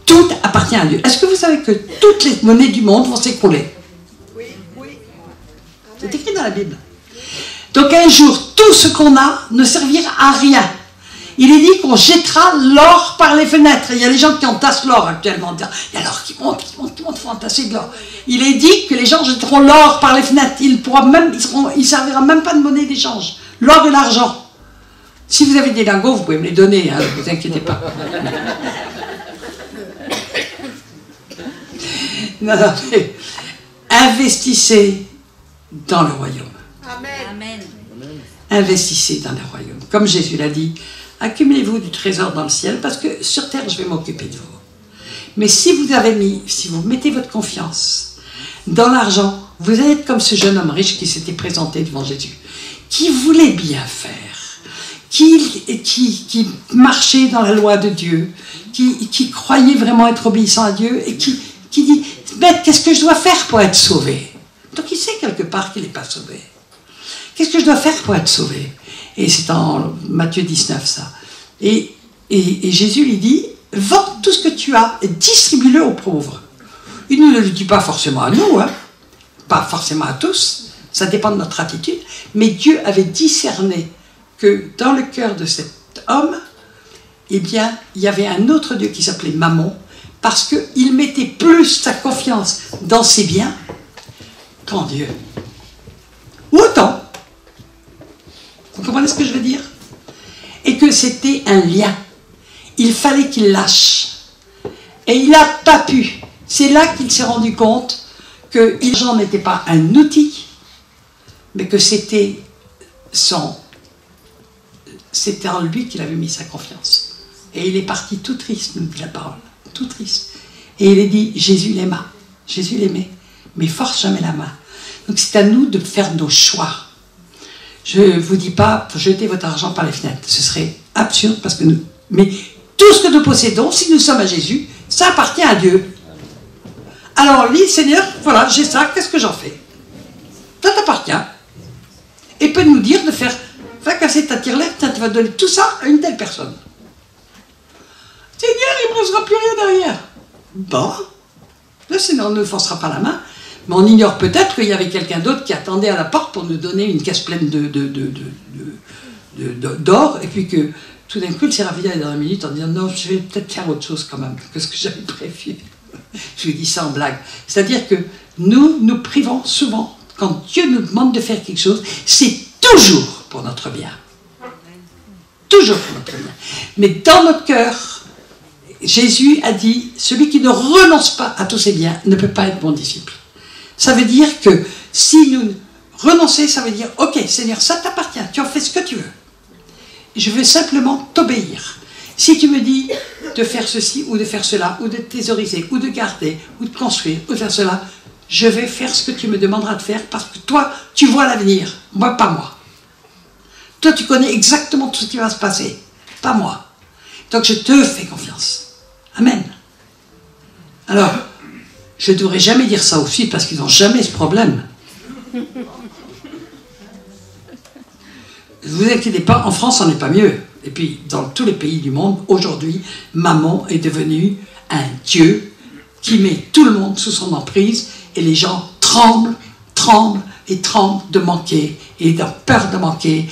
tout appartient à Dieu. Est-ce que vous savez que toutes les monnaies du monde vont s'écrouler? Oui, oui. C'est écrit dans la Bible. Donc un jour, tout ce qu'on a ne servira à rien. Il est dit qu'on jettera l'or par les fenêtres. Il y a des gens qui entassent l'or actuellement. Il y a l'or qui monte, il faut entasser de l'or. Il est dit que les gens jetteront l'or par les fenêtres. Il ne servira même pas de monnaie d'échange. L'or et l'argent. Si vous avez des lingots, vous pouvez me les donner, hein, ne vous inquiétez pas. Non, mais investissez dans le royaume. Amen. Investissez dans le royaume. Comme Jésus l'a dit, accumulez-vous du trésor dans le ciel, parce que sur terre, je vais m'occuper de vous. Mais si vous mettez votre confiance dans l'argent, vous allez être comme ce jeune homme riche qui s'était présenté devant Jésus, qui voulait bien faire. Qui marchait dans la loi de Dieu, qui croyait vraiment être obéissant à Dieu, et qui dit, mais qu'est-ce que je dois faire pour être sauvé? Donc il sait quelque part qu'il n'est pas sauvé. Qu'est-ce que je dois faire pour être sauvé? Et c'est en Matthieu 19 ça. Et Jésus lui dit, vends tout ce que tu as et distribue-le aux pauvres. Il ne le dit pas forcément à nous, hein, pas forcément à tous, ça dépend de notre attitude, mais Dieu avait discerné que dans le cœur de cet homme, eh bien, il y avait un autre Dieu qui s'appelait Mammon, parce qu'il mettait plus sa confiance dans ses biens qu'en Dieu. Ou autant. Vous comprenez ce que je veux dire? Et que c'était un lien. Il fallait qu'il lâche. Et il n'a pas pu. C'est là qu'il s'est rendu compte que l'argent n'était pas un outil, mais que c'était en lui qu'il avait mis sa confiance. Et il est parti tout triste, nous dit la parole, tout triste. Et il est dit, Jésus l'aima, Jésus l'aimait, mais force jamais la main. Donc c'est à nous de faire nos choix. Je ne vous dis pas, jetez votre argent par les fenêtres, ce serait absurde, parce que mais tout ce que nous possédons, si nous sommes à Jésus, ça appartient à Dieu. Alors lui, Seigneur, voilà, j'ai ça, qu'est-ce que j'en fais? Ça t'appartient. Et peut nous dire de faire, va casser ta tirelire, tu vas donner tout ça à une telle personne. Seigneur, il ne me restera plus rien derrière. Bon, le Seigneur ne forcera pas la main, mais on ignore peut-être qu'il y avait quelqu'un d'autre qui attendait à la porte pour nous donner une caisse pleine d'or, et puis que tout d'un coup, il s'est réveillé dans 1 minute en disant, non, je vais peut-être faire autre chose quand même que ce que j'avais prévu. Je lui dis ça en blague. C'est-à-dire que nous privons souvent, quand Dieu nous demande de faire quelque chose, c'est toujours pour notre bien. Toujours pour notre bien. Mais dans notre cœur, Jésus a dit, celui qui ne renonce pas à tous ses biens ne peut pas être mon disciple. Ça veut dire que si nous renoncer, ça veut dire, ok Seigneur, ça t'appartient, tu en fais ce que tu veux. Je veux simplement t'obéir. Si tu me dis de faire ceci ou de faire cela, ou de thésauriser, ou de garder, ou de construire, ou de faire cela, je vais faire ce que tu me demanderas de faire parce que toi, tu vois l'avenir, moi, pas moi. Toi, tu connais exactement tout ce qui va se passer, pas moi. Donc, je te fais confiance. Amen. Alors, je ne devrais jamais dire ça aux filles parce qu'ils n'ont jamais ce problème. Ne vous inquiétez pas, en France, on n'est pas mieux. Et puis, dans tous les pays du monde, aujourd'hui, Mammon est devenu un dieu qui met tout le monde sous son emprise et les gens tremblent de manquer, et ont peur de manquer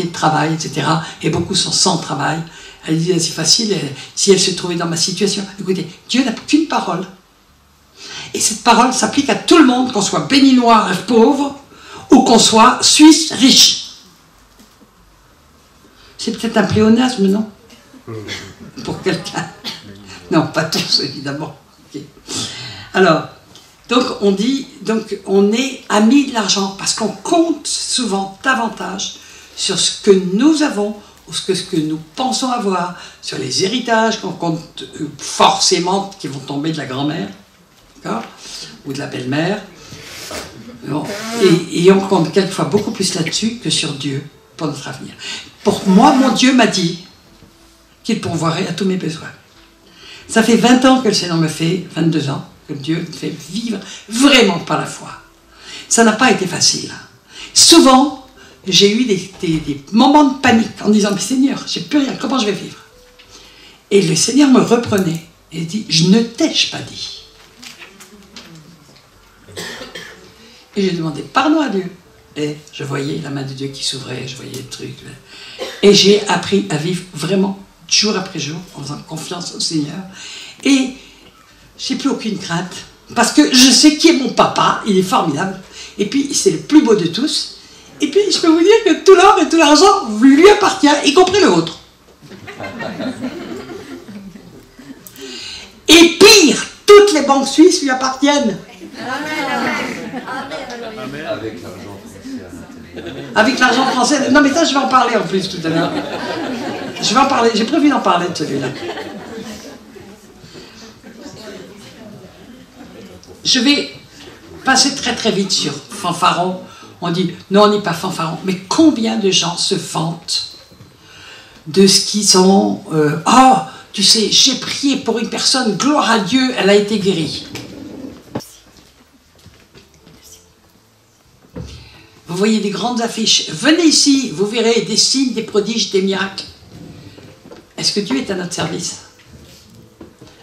de travail, etc. Et beaucoup sont sans travail. Elle dit, c'est facile, si elle se trouvait dans ma situation. Écoutez, Dieu n'a qu'une parole. Et cette parole s'applique à tout le monde, qu'on soit béninois pauvre ou qu'on soit suisse riche. C'est peut-être un pléonasme, non? Pour quelqu'un. Non, pas tous, évidemment. Okay. Alors, donc on dit, donc on est amis de l'argent parce qu'on compte souvent davantage sur ce que nous avons ou ce que nous pensons avoir, sur les héritages qu'on compte forcément qui vont tomber de la grand-mère, d'accord, ou de la belle-mère. Bon. Et on compte quelquefois beaucoup plus là-dessus que sur Dieu pour notre avenir. Pour moi, mon Dieu m'a dit qu'il pourvoirait à tous mes besoins. Ça fait 20 ans que le Seigneur me fait, 22 ans, que Dieu me fait vivre vraiment par la foi. Ça n'a pas été facile. Souvent, j'ai eu des moments de panique en disant, mais Seigneur, j'ai plus rien, comment je vais vivre? Et le Seigneur me reprenait et dit, je ne t'ai-je pas dit? Et j'ai demandé pardon à Dieu. Et je voyais la main de Dieu qui s'ouvrait, je voyais le truc. Et j'ai appris à vivre vraiment jour après jour, en faisant confiance au Seigneur. Et j'ai plus aucune crainte, parce que je sais qui est mon papa, il est formidable. Et puis, c'est le plus beau de tous. Et puis, je peux vous dire que tout l'or et tout l'argent lui appartient, y compris le vôtre. Et pire, toutes les banques suisses lui appartiennent. Avec l'argent français. Avec l'argent français. Non, mais ça, je vais en parler en plus tout à l'heure. Je vais en parler, j'ai prévu d'en parler de celui-là. Je vais passer très très vite sur fanfaron. On dit, non, on n'est pas fanfaron. Mais combien de gens se vantent de ce qu'ils sont... oh, tu sais, j'ai prié pour une personne, gloire à Dieu, elle a été guérie. Vous voyez des grandes affiches. Venez ici, vous verrez des signes, des prodiges, des miracles. Est-ce que Dieu est à notre service?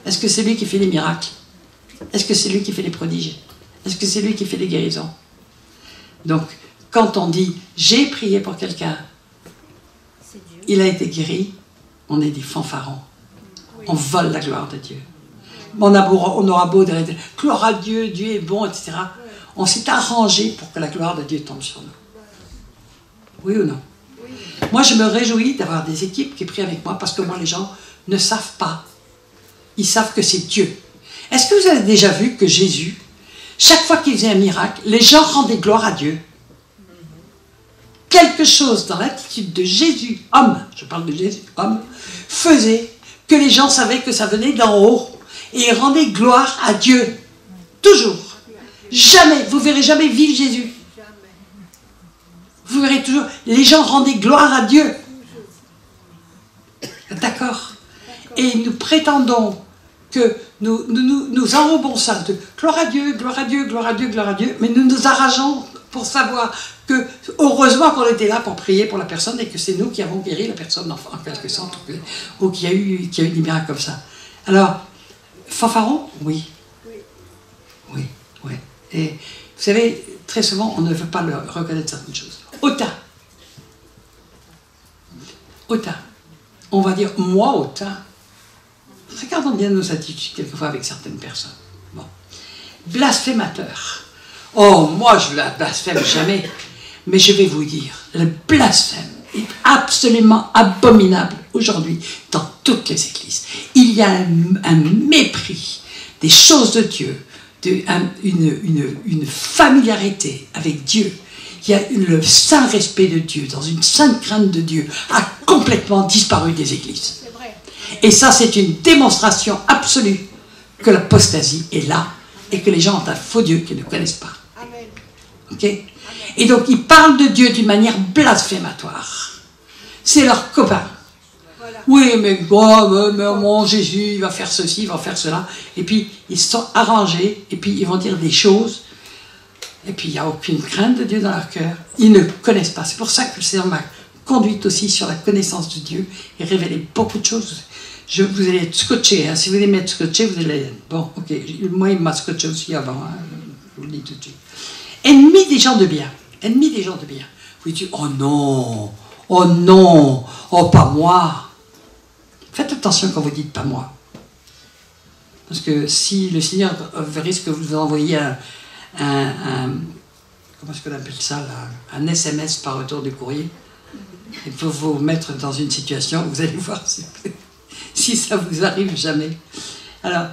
Est-ce que c'est lui qui fait les miracles? Est-ce que c'est lui qui fait les prodiges? Est-ce que c'est lui qui fait les guérisons? Donc, quand on dit « j'ai prié pour quelqu'un, il a été guéri », on est des fanfarons. On vole la gloire de Dieu. On aura beau dire « gloire à Dieu, Dieu est bon », etc. On s'est arrangé pour que la gloire de Dieu tombe sur nous. Oui ou non? Moi, je me réjouis d'avoir des équipes qui prient avec moi parce que moi, les gens ne savent pas. Ils savent que c'est Dieu. Est-ce que vous avez déjà vu que Jésus, chaque fois qu'il faisait un miracle, les gens rendaient gloire à Dieu? Quelque chose dans l'attitude de Jésus, homme, je parle de Jésus, homme, faisait que les gens savaient que ça venait d'en haut et ils rendaient gloire à Dieu. Toujours. Jamais, vous ne verrez jamais vivre Jésus. Vous verrez toujours, les gens rendaient gloire à Dieu. D'accord? Et nous prétendons que nous enrobons ça de gloire à Dieu, gloire à Dieu, gloire à Dieu, gloire à Dieu, mais nous nous arrageons pour savoir que, heureusement qu'on était là pour prier pour la personne et que c'est nous qui avons guéri la personne en quelque sorte, ou qu'il y a eu des miracles comme ça. Alors, fanfaron? Oui. Oui, oui. Et vous savez, très souvent, on ne veut pas reconnaître certaines choses. Autant. On va dire, moi, autant. Regardons bien nos attitudes, quelquefois, avec certaines personnes. Bon. Blasphémateur. Oh, moi, je ne blasphème jamais. Mais je vais vous dire, le blasphème est absolument abominable aujourd'hui dans toutes les églises. Il y a un mépris des choses de Dieu, une familiarité avec Dieu. Il y a le saint respect de Dieu, dans une sainte crainte de Dieu, a complètement disparu des églises. Et ça, c'est une démonstration absolue que l'apostasie est là et que les gens ont un faux Dieu qu'ils ne connaissent pas. Ok? Et donc, ils parlent de Dieu d'une manière blasphématoire. C'est leur copain. Oui, mais mon Jésus, il va faire ceci, il va faire cela. Et puis, ils se sont arrangés, et puis ils vont dire des choses. Et puis, il n'y a aucune crainte de Dieu dans leur cœur. Ils ne connaissent pas. C'est pour ça que le Seigneur m'a conduite aussi sur la connaissance de Dieu et révélé beaucoup de choses. Vous allez être scotché. Hein. Si vous aimez être scotché, vous allez... Bon, ok. Moi, il m'a scotché aussi avant. Hein. Je vous le dis tout de suite. Ennemi des gens de bien. Ennemi des gens de bien. Vous dites, oh non, oh pas moi. Faites attention quand vous dites pas moi. Parce que si le Seigneur risque que vous envoyiez comment est-ce qu'on appelle ça là, un SMS par retour du courrier, il faut vous mettre dans une situation, vous allez voir si ça vous arrive jamais. Alors,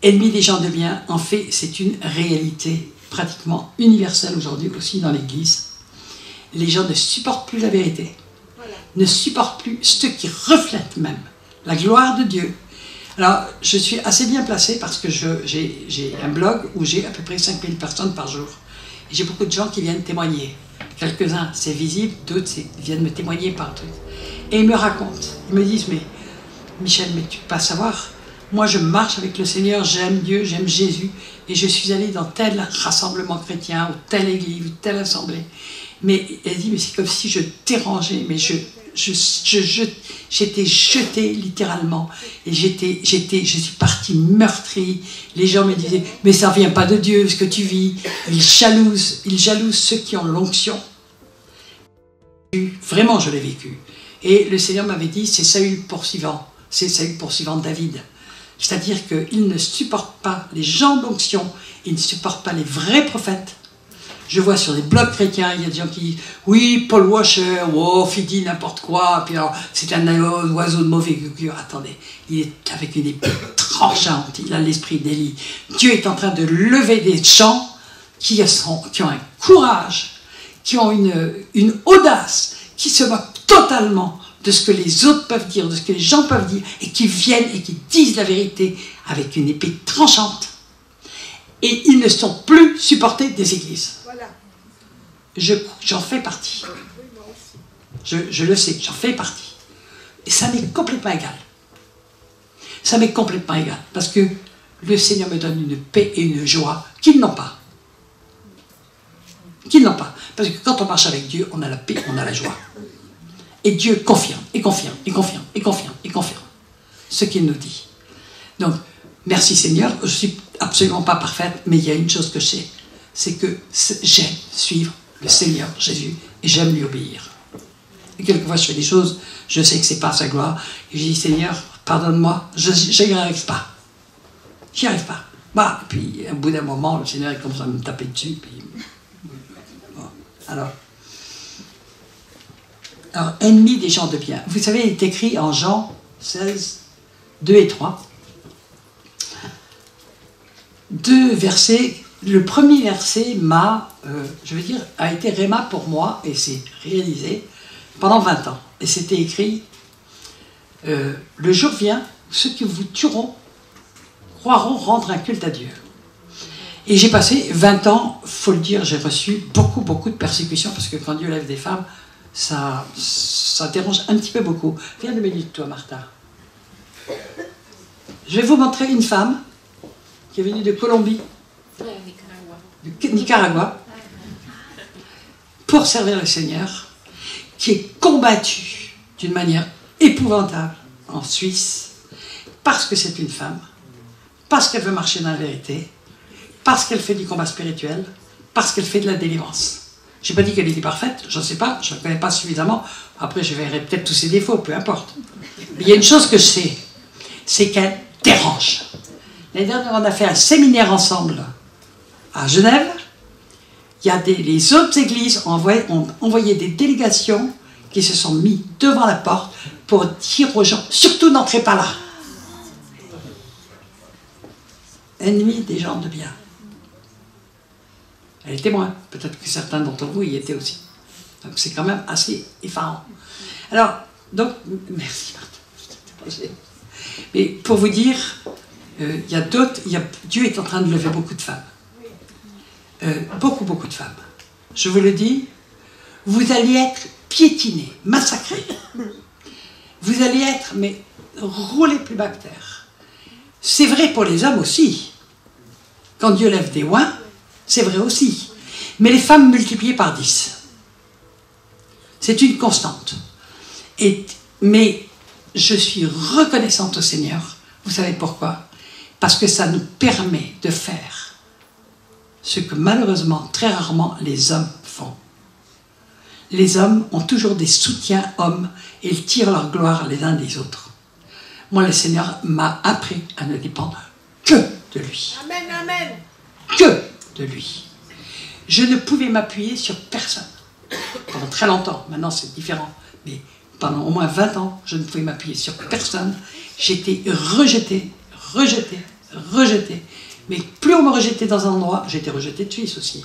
ennemi des gens de bien, en fait, c'est une réalité pratiquement universelle aujourd'hui aussi dans l'Église. Les gens ne supportent plus la vérité, ne supportent plus ceux qui reflètent même la gloire de Dieu. Alors, je suis assez bien placée parce que j'ai un blog où j'ai à peu près 5000 personnes par jour. Et j'ai beaucoup de gens qui viennent témoigner. Quelques-uns, c'est visible, d'autres viennent me témoigner par truc. Et ils me racontent, ils me disent, mais Michel, mais tu peux pas savoir, moi je marche avec le Seigneur, j'aime Dieu, j'aime Jésus, et je suis allée dans tel rassemblement chrétien, ou telle église, ou telle assemblée. Mais elle dit, mais c'est comme si je dérangeais, mais j'étais jetée littéralement, et je suis partie meurtrie. Les gens me disaient, mais ça vient pas de Dieu ce que tu vis. Ils jalousent ceux qui ont l'onction. Vraiment, je l'ai vécu. Et le Seigneur m'avait dit, c'est Saül poursuivant David. C'est-à-dire qu'il ne supporte pas les gens d'onction, il ne supporte pas les vrais prophètes. Je vois sur des blogs chrétiens, il y a des gens qui disent « Oui, Paul Washer, oh, il dit n'importe quoi, puis alors, c'est un oiseau de mauvais augure. » Attendez, il est avec une épée tranchante, il a l'esprit d'Élie. Dieu est en train de lever des gens qui ont un courage, qui ont une audace, qui se moquent totalement de ce que les autres peuvent dire, de ce que les gens peuvent dire, et qui viennent et qui disent la vérité avec une épée tranchante. Et ils ne sont plus supportés des églises. Voilà. J'en fais partie. Je le sais, j'en fais partie. Et ça m'est complètement égal. Ça m'est complètement égal. Parce que le Seigneur me donne une paix et une joie qu'ils n'ont pas. Qu'ils n'ont pas. Parce que quand on marche avec Dieu, on a la paix, on a la joie. Et Dieu confirme, et confirme, et confirme, et confirme, et confirme ce qu'il nous dit. Donc, merci Seigneur, je ne suis absolument pas parfaite, mais il y a une chose que je sais, c'est que j'aime suivre le Seigneur Jésus, et j'aime lui obéir. Et quelquefois je fais des choses, je sais que ce n'est pas sa gloire, et je dis Seigneur, pardonne-moi, je n'y arrive pas. J'y arrive pas. Bah, puis au bout d'un moment, le Seigneur est comme ça me taper dessus, puis... Bon, alors, ennemi des gens de bien. Vous savez, il est écrit en Jean 16, 2 et 3. Deux versets. Le premier verset a été réma pour moi, et c'est réalisé pendant 20 ans. Et c'était écrit, le jour vient où ceux qui vous tueront croiront rendre un culte à Dieu. Et j'ai passé 20 ans, il faut le dire, j'ai reçu beaucoup de persécutions, parce que quand Dieu lève des femmes, ça dérange un petit peu beaucoup. Viens 2 minutes, toi, Martha. Je vais vous montrer une femme qui est venue de Colombie, de Nicaragua, pour servir le Seigneur, qui est combattue d'une manière épouvantable en Suisse, parce que c'est une femme, parce qu'elle veut marcher dans la vérité, parce qu'elle fait du combat spirituel, parce qu'elle fait de la délivrance. Je n'ai pas dit qu'elle était parfaite, je ne sais pas, je ne la connais pas suffisamment. Après, je verrai peut-être tous ses défauts, peu importe. Mais il y a une chose que je sais, c'est qu'elle dérange. L'année dernière, on a fait un séminaire ensemble à Genève. Les autres églises ont envoyé des délégations qui se sont mis devant la porte pour dire aux gens, surtout n'entrez pas là. Ennemi des gens de bien. Elle est témoin. Peut-être que certains d'entre vous y étaient aussi. Donc c'est quand même assez effarant. Alors, donc, merci Martha. Mais pour vous dire, Dieu est en train de lever beaucoup de femmes. Beaucoup de femmes. Je vous le dis, vous allez être piétinés, massacrés. Vous allez être, mais roulés plus bas que terre. C'est vrai pour les hommes aussi. Quand Dieu lève des oins, c'est vrai aussi. Mais les femmes multipliées par 10. C'est une constante. Mais je suis reconnaissante au Seigneur. Vous savez pourquoi? Parce que ça nous permet de faire ce que malheureusement, très rarement, les hommes font. Les hommes ont toujours des soutiens hommes et ils tirent leur gloire les uns des autres. Moi, le Seigneur m'a appris à ne dépendre que de lui. Amen, amen. Que de lui. Je ne pouvais m'appuyer sur personne. Pendant très longtemps, maintenant c'est différent, mais pendant au moins 20 ans, je ne pouvais m'appuyer sur personne. J'étais rejeté, rejeté, rejeté. Mais plus on me rejetait dans un endroit, j'étais rejeté de Suisse aussi.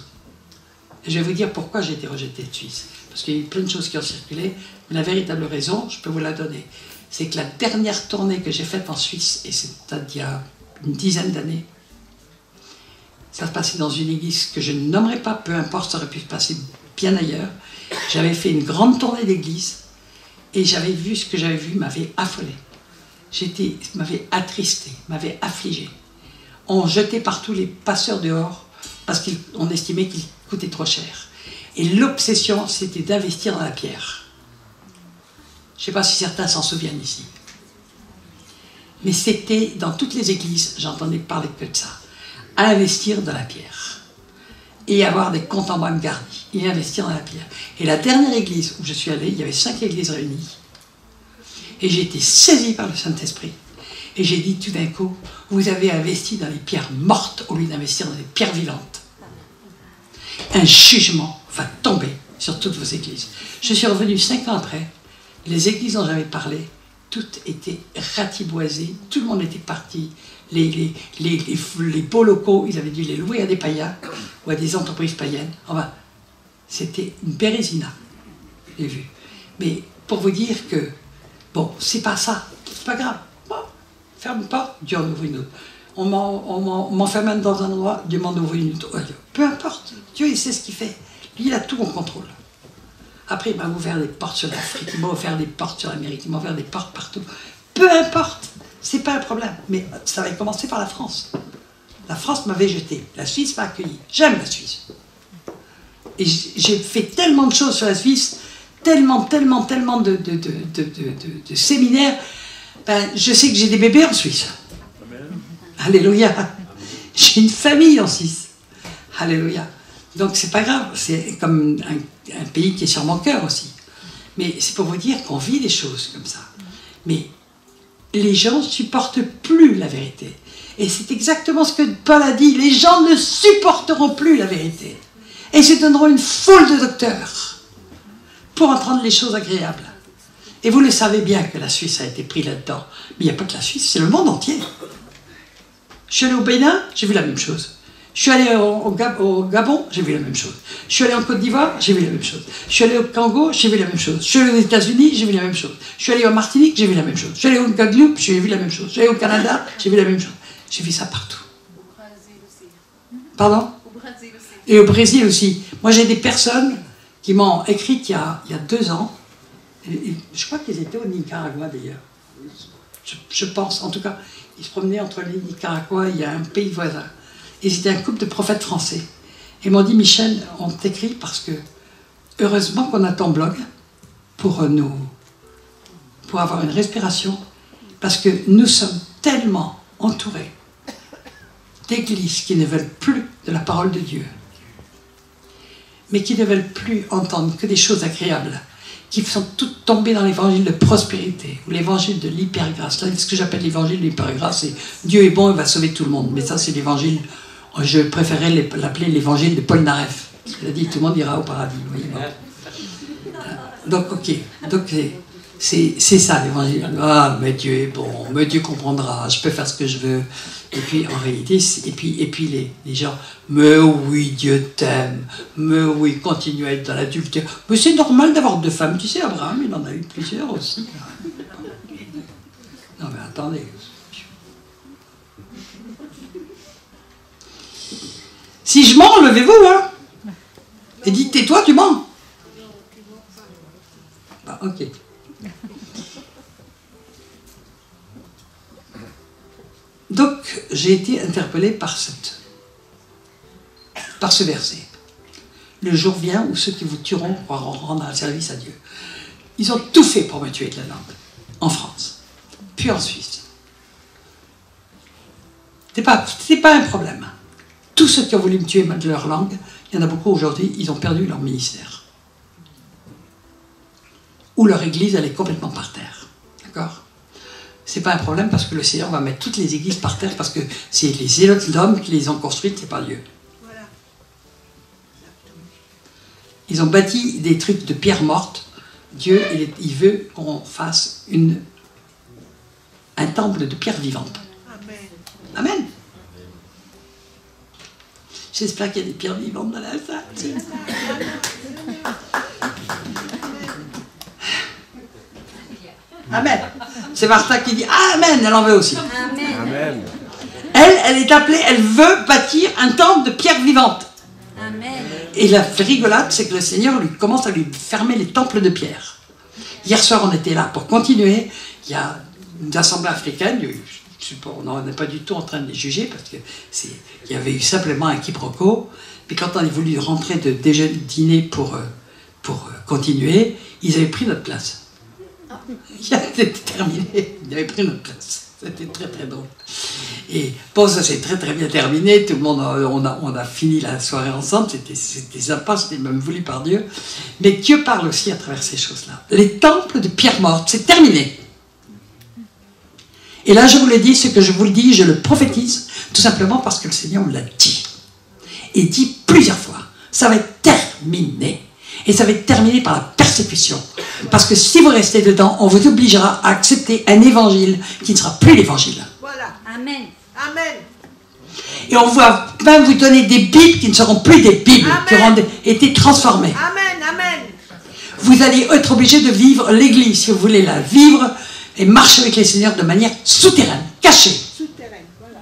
Et je vais vous dire pourquoi j'ai été rejeté de Suisse. Parce qu'il y a eu plein de choses qui ont circulé, mais la véritable raison, je peux vous la donner. C'est que la dernière tournée que j'ai faite en Suisse, et c'était il y a une dizaine d'années, ça se passait dans une église que je ne nommerai pas, peu importe, ça aurait pu se passer bien ailleurs. J'avais fait une grande tournée d'église, et j'avais vu ce que j'avais vu, m'avait affolé. M'avait attristé, m'avait affligé. On jetait partout les passeurs dehors, parce qu'on estimait qu'ils coûtaient trop cher. Et l'obsession, c'était d'investir dans la pierre. Je ne sais pas si certains s'en souviennent ici. Mais c'était, dans toutes les églises, j'entendais parler que de ça. Investir dans la pierre. Et avoir des comptes en banque garnis. Et investir dans la pierre. Et la dernière église où je suis allé, il y avait 5 églises réunies. Et j'ai été saisi par le Saint-Esprit. Et j'ai dit tout d'un coup, vous avez investi dans les pierres mortes au lieu d'investir dans les pierres vivantes. Un jugement va tomber sur toutes vos églises. Je suis revenu 5 ans après. Les églises dont j'avais parlé, toutes étaient ratiboisées. Tout le monde était parti. Les beaux locaux, ils avaient dû les louer à des païens ou à des entreprises païennes. Enfin, c'était une bérésina, j'ai vu. Mais pour vous dire que, bon, c'est pas ça, c'est pas grave. Bon, ferme une porte, Dieu en ouvre une autre. On m'enferme dans un endroit, Dieu m'en ouvre une autre. Peu importe, Dieu il sait ce qu'il fait. Lui, il a tout en contrôle. Après, il m'a ouvert des portes sur l'Afrique, il m'a ouvert des portes sur l'Amérique, il m'a ouvert des portes partout. Peu importe, c'est pas un problème. Mais ça avait commencé par la France. La France m'avait jeté, la Suisse m'a accueilli. J'aime la Suisse. Et j'ai fait tellement de choses sur la Suisse, tellement de séminaires. Ben, je sais que j'ai des bébés en Suisse. Alléluia. J'ai une famille en Suisse. Alléluia. Donc c'est pas grave, c'est comme un pays qui est sur mon cœur aussi. Mais c'est pour vous dire qu'on vit des choses comme ça. Mais les gens ne supportent plus la vérité. Et c'est exactement ce que Paul a dit. Les gens ne supporteront plus la vérité. Et se donneront une foule de docteurs pour entendre les choses agréables. Et vous le savez bien que la Suisse a été prise là-dedans. Mais il n'y a pas que la Suisse, c'est le monde entier. Je suis allé au Bénin, j'ai vu la même chose. Je suis allé au Gabon, j'ai vu la même chose. Je suis allé en Côte d'Ivoire, j'ai vu la même chose. Je suis allé au Congo, j'ai vu la même chose. Je suis allé aux États-Unis, j'ai vu la même chose. Je suis allé en Martinique, j'ai vu la même chose. Je suis allé au Guadeloupe, j'ai vu la même chose. Je suis allé au Canada, j'ai vu la même chose. J'ai vu ça partout. Au Brésil aussi. Pardon? Au Brésil aussi. Et au Brésil aussi. Moi, j'ai des personnes qui m'ont écrit il y a 2 ans. Et je crois qu'ils étaient au Nicaragua d'ailleurs. Je pense, en tout cas, ils se promenaient entre les Nicaragua, il y a un pays voisin. Et c'était un couple de prophètes français. Et ils m'ont dit, Michel, on t'écrit parce que, heureusement qu'on a ton blog pour avoir une respiration, parce que nous sommes tellement entourés d'églises qui ne veulent plus de la parole de Dieu, mais qui ne veulent plus entendre que des choses agréables, qui sont toutes tombées dans l'évangile de prospérité, ou l'évangile de l'hypergrâce. Là, ce que j'appelle l'évangile de l'hypergrâce, c'est Dieu est bon, il va sauver tout le monde. Mais ça, c'est l'évangile, je préférais l'appeler l'évangile de Paul Naref. Parce qu'il a dit tout le monde ira au paradis. Voyez, donc, ok. Donc, c'est ça l'évangile. Ah, mais Dieu est bon, mais Dieu comprendra, je peux faire ce que je veux. Et puis, en réalité, et puis les gens, mais oui, Dieu t'aime, mais oui, continue à être dans l'adultère. Mais c'est normal d'avoir 2 femmes. Tu sais, Abraham, il en a eu plusieurs aussi. Non, mais attendez. Si je mens, levez-vous, hein. Et dites, tais-toi, tu mens. Bah, ok. Donc, j'ai été interpellé par ce verset. Le jour vient où ceux qui vous tueront pourront rendre un service à Dieu. Ils ont tout fait pour me tuer de la langue, en France, puis en Suisse. C'est pas un problème. Tous ceux qui ont voulu me tuer de leur langue, il y en a beaucoup aujourd'hui, ils ont perdu leur ministère. Ou leur église, elle est complètement par terre. D'accord ? c'est pas un problème parce que le Seigneur va mettre toutes les églises par terre parce que c'est les zélotes d'hommes qui les ont construites, c'est pas Dieu. Voilà. Ils ont bâti des trucs de pierre morte. Dieu, il veut qu'on fasse un temple de pierre vivante. Amen. Amen. J'espère qu'il y a des pierres vivantes dans la salle. Amen. C'est Martha qui dit Amen, elle en veut aussi. Amen. Elle est appelée, elle veut bâtir un temple de pierre vivante. Amen. Et la rigolade, c'est que le Seigneur commence à lui fermer les temples de pierre. Hier soir, on était là pour continuer. Il y a une assemblée africaine. On n'est pas du tout en train de les juger parce qu'il y avait eu simplement un quiproquo. Mais quand on a voulu rentrer de dîner pour continuer, ils avaient pris notre place. C'était terminé. Ils avaient pris notre place. C'était très très drôle. Et bon, ça s'est très très bien terminé. Tout le monde, on a fini la soirée ensemble. C'était sympa, c'était même voulu par Dieu. Mais Dieu parle aussi à travers ces choses-là. Les temples de pierre morte, c'est terminé. Et là, je vous le dis, ce que je vous le dis, je le prophétise, tout simplement parce que le Seigneur me l'a dit. Et dit plusieurs fois. Ça va être terminé. Et ça va être terminé par la persécution. Parce que si vous restez dedans, on vous obligera à accepter un évangile qui ne sera plus l'évangile. Voilà. Amen. Amen. Et on va même vous donner des Bibles qui ne seront plus des Bibles, Amen. qui auront été transformées. Amen. Amen. Vous allez être obligé de vivre l'Église, si vous voulez la vivre, et marcher avec les seigneurs de manière souterraine, cachée. Souterrain. Voilà.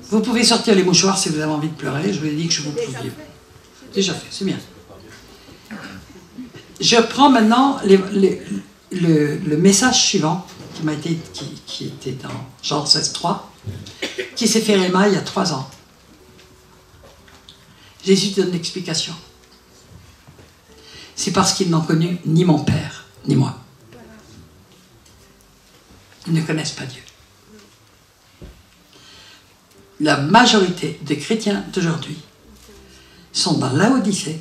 Vous pouvez sortir les mouchoirs si vous avez envie de pleurer. Je vous ai dit que je vous pouviez. Déjà fait, c'est bien. Je prends maintenant le message suivant qui était dans Jean 16,3, qui s'est fait Réma il y a 3 ans. Jésus donne l'explication. C'est parce qu'ils n'ont connu ni mon Père, ni moi. Ils ne connaissent pas Dieu. La majorité des chrétiens d'aujourd'hui sont dans Laodicée.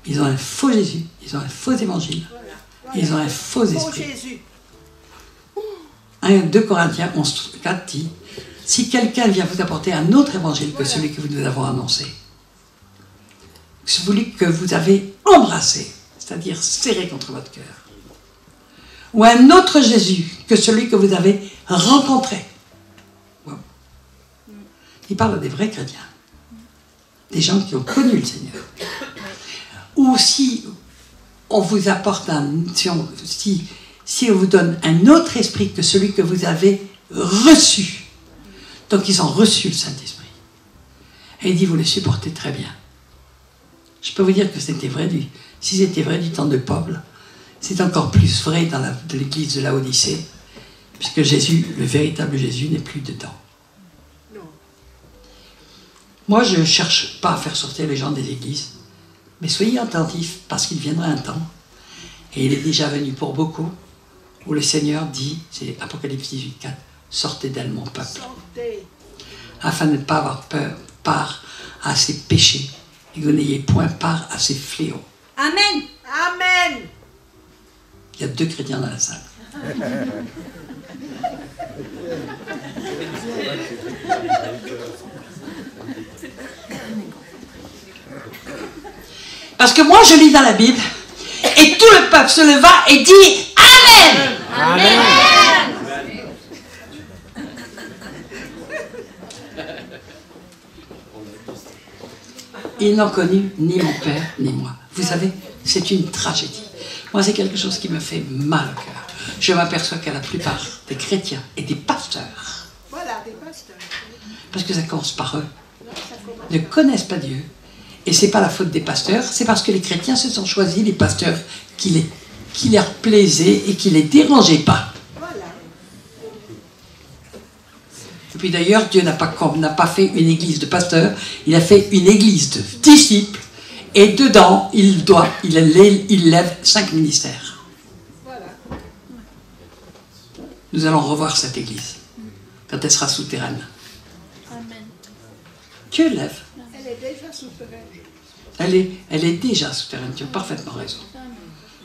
Ils ont un faux Jésus, ils ont un faux évangile, ils ont un faux esprit. Jésus. 2 Corinthiens 11,4 dit « Si quelqu'un vient vous apporter un autre évangile que celui que nous avons annoncé, celui que vous avez embrassé, c'est-à-dire serré contre votre cœur, ou un autre Jésus que celui que vous avez rencontré. » Il parle des vrais chrétiens, des gens qui ont connu le Seigneur. Ou si on vous apporte si on vous donne un autre esprit que celui que vous avez reçu. Donc ils ont reçu le Saint-Esprit. Et il dit, vous le supportez très bien. Je peux vous dire que c'était vrai si c'était vrai du temps de Paul, c'est encore plus vrai dans l'église de Laodicée, puisque Jésus, le véritable Jésus, n'est plus dedans. Moi, je ne cherche pas à faire sortir les gens des églises, mais soyez attentifs, parce qu'il viendra un temps, et il est déjà venu pour beaucoup, où le Seigneur dit, c'est Apocalypse 18,4, sortez d'elle mon peuple, afin de ne pas avoir part à ses péchés, et que vous n'ayez point part à ses fléaux. Amen. Amen. Il y a 2 chrétiens dans la salle. Parce que moi, je lis dans la Bible, et tout le peuple se leva et dit Amen. Amen. Ils n'ont connu ni mon père, ni moi. Vous savez, c'est une tragédie. Moi, c'est quelque chose qui me fait mal au cœur. Je m'aperçois qu'à la plupart des chrétiens et des pasteurs, Voilà, des pasteurs. parce que ça commence par eux, ne connaissent pas Dieu. Et ce n'est pas la faute des pasteurs, c'est parce que les chrétiens se sont choisis les pasteurs qui leur plaisaient et qui ne les dérangeaient pas. Voilà. Et puis d'ailleurs, Dieu n'a pas fait une église de pasteurs, il a fait une église de disciples, et dedans, il lève 5 ministères. Voilà. Nous allons revoir cette église, quand elle sera souterraine. Amen. Dieu lève. Elle est déjà souterraine. Elle est déjà souterraine, tu as parfaitement raison.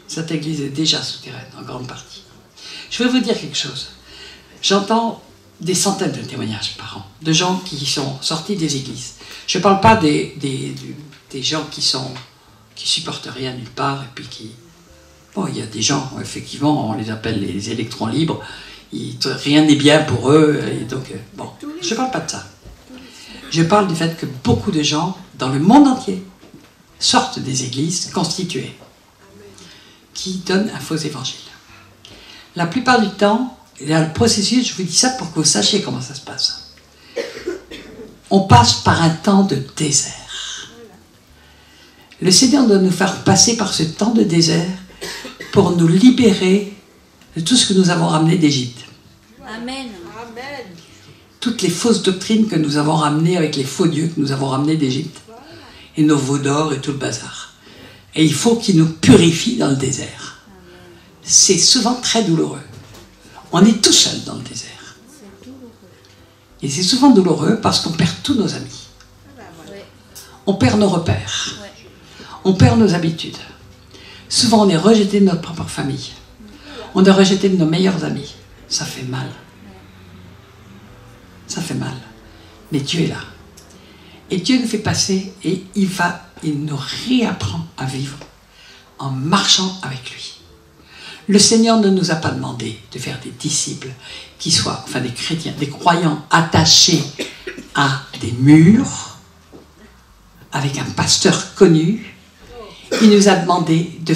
Cette église est déjà souterraine, en grande partie. Je vais vous dire quelque chose. J'entends des centaines de témoignages par an, de gens qui sont sortis des églises. Je ne parle pas des gens qui supportent rien nulle part, et puis qui... Bon, il y a des gens, effectivement, on les appelle les électrons libres, rien n'est bien pour eux, et donc, bon, je ne parle pas de ça. Je parle du fait que beaucoup de gens, dans le monde entier, sortent des églises constituées, qui donnent un faux évangile. La plupart du temps, il y a le processus, je vous dis ça pour que vous sachiez comment ça se passe. On passe par un temps de désert. Le Seigneur doit nous faire passer par ce temps de désert pour nous libérer de tout ce que nous avons ramené d'Égypte. Amen. Amen. Toutes les fausses doctrines que nous avons ramenées avec les faux dieux que nous avons ramenés d'Égypte. Et nos veaux d'or et tout le bazar. Et il faut qu'il nous purifie dans le désert. C'est souvent très douloureux. On est tout seul dans le désert. Et c'est souvent douloureux parce qu'on perd tous nos amis. On perd nos repères. On perd nos habitudes. Souvent on est rejeté de notre propre famille. On est rejeté de nos meilleurs amis. Ça fait mal. Ça fait mal. Mais Dieu est là. Et Dieu nous fait passer et il nous réapprend à vivre en marchant avec lui. Le Seigneur ne nous a pas demandé de faire des disciples qui soient, enfin des chrétiens, des croyants attachés à des murs avec un pasteur connu. Il nous a demandé de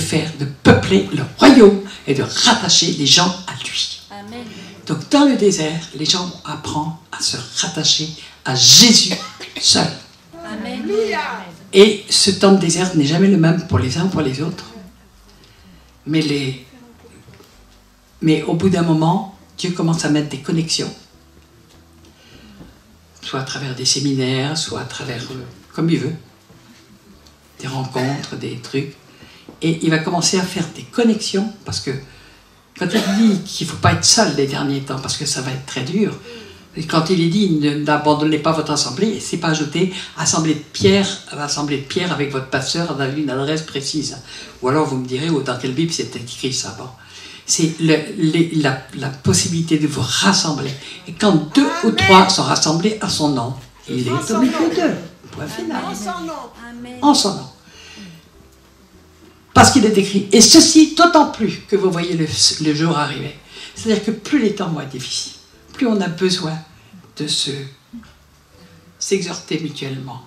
peupler le royaume et de rattacher les gens à lui. Amen. Donc dans le désert, les gens apprennent à se rattacher à Jésus seul. Amen. Et ce temps de désert n'est jamais le même pour les uns ou pour les autres. Mais au bout d'un moment, Dieu commence à mettre des connexions. Soit à travers des séminaires, soit à travers, comme il veut, des rencontres, des trucs. Et il va commencer à faire des connexions, parce que quand il dit qu'il ne faut pas être seul les derniers temps, parce que ça va être très dur, et quand il est dit n'abandonnez pas votre assemblée, c'est pas ajouté assemblée de pierre avec votre pasteur dans une adresse précise. Ou alors vous me direz dans quelle Bible c'est écrit ça. Bon. C'est la possibilité de vous rassembler. Et quand 2 ou 3 sont rassemblés à son nom, il est au milieu d'eux. Point final. En son nom. Amen. En son nom. Parce qu'il est écrit, et ceci d'autant plus que vous voyez le jour arriver. C'est-à-dire que plus les temps vont être difficiles, plus on a besoin de s'exhorter mutuellement,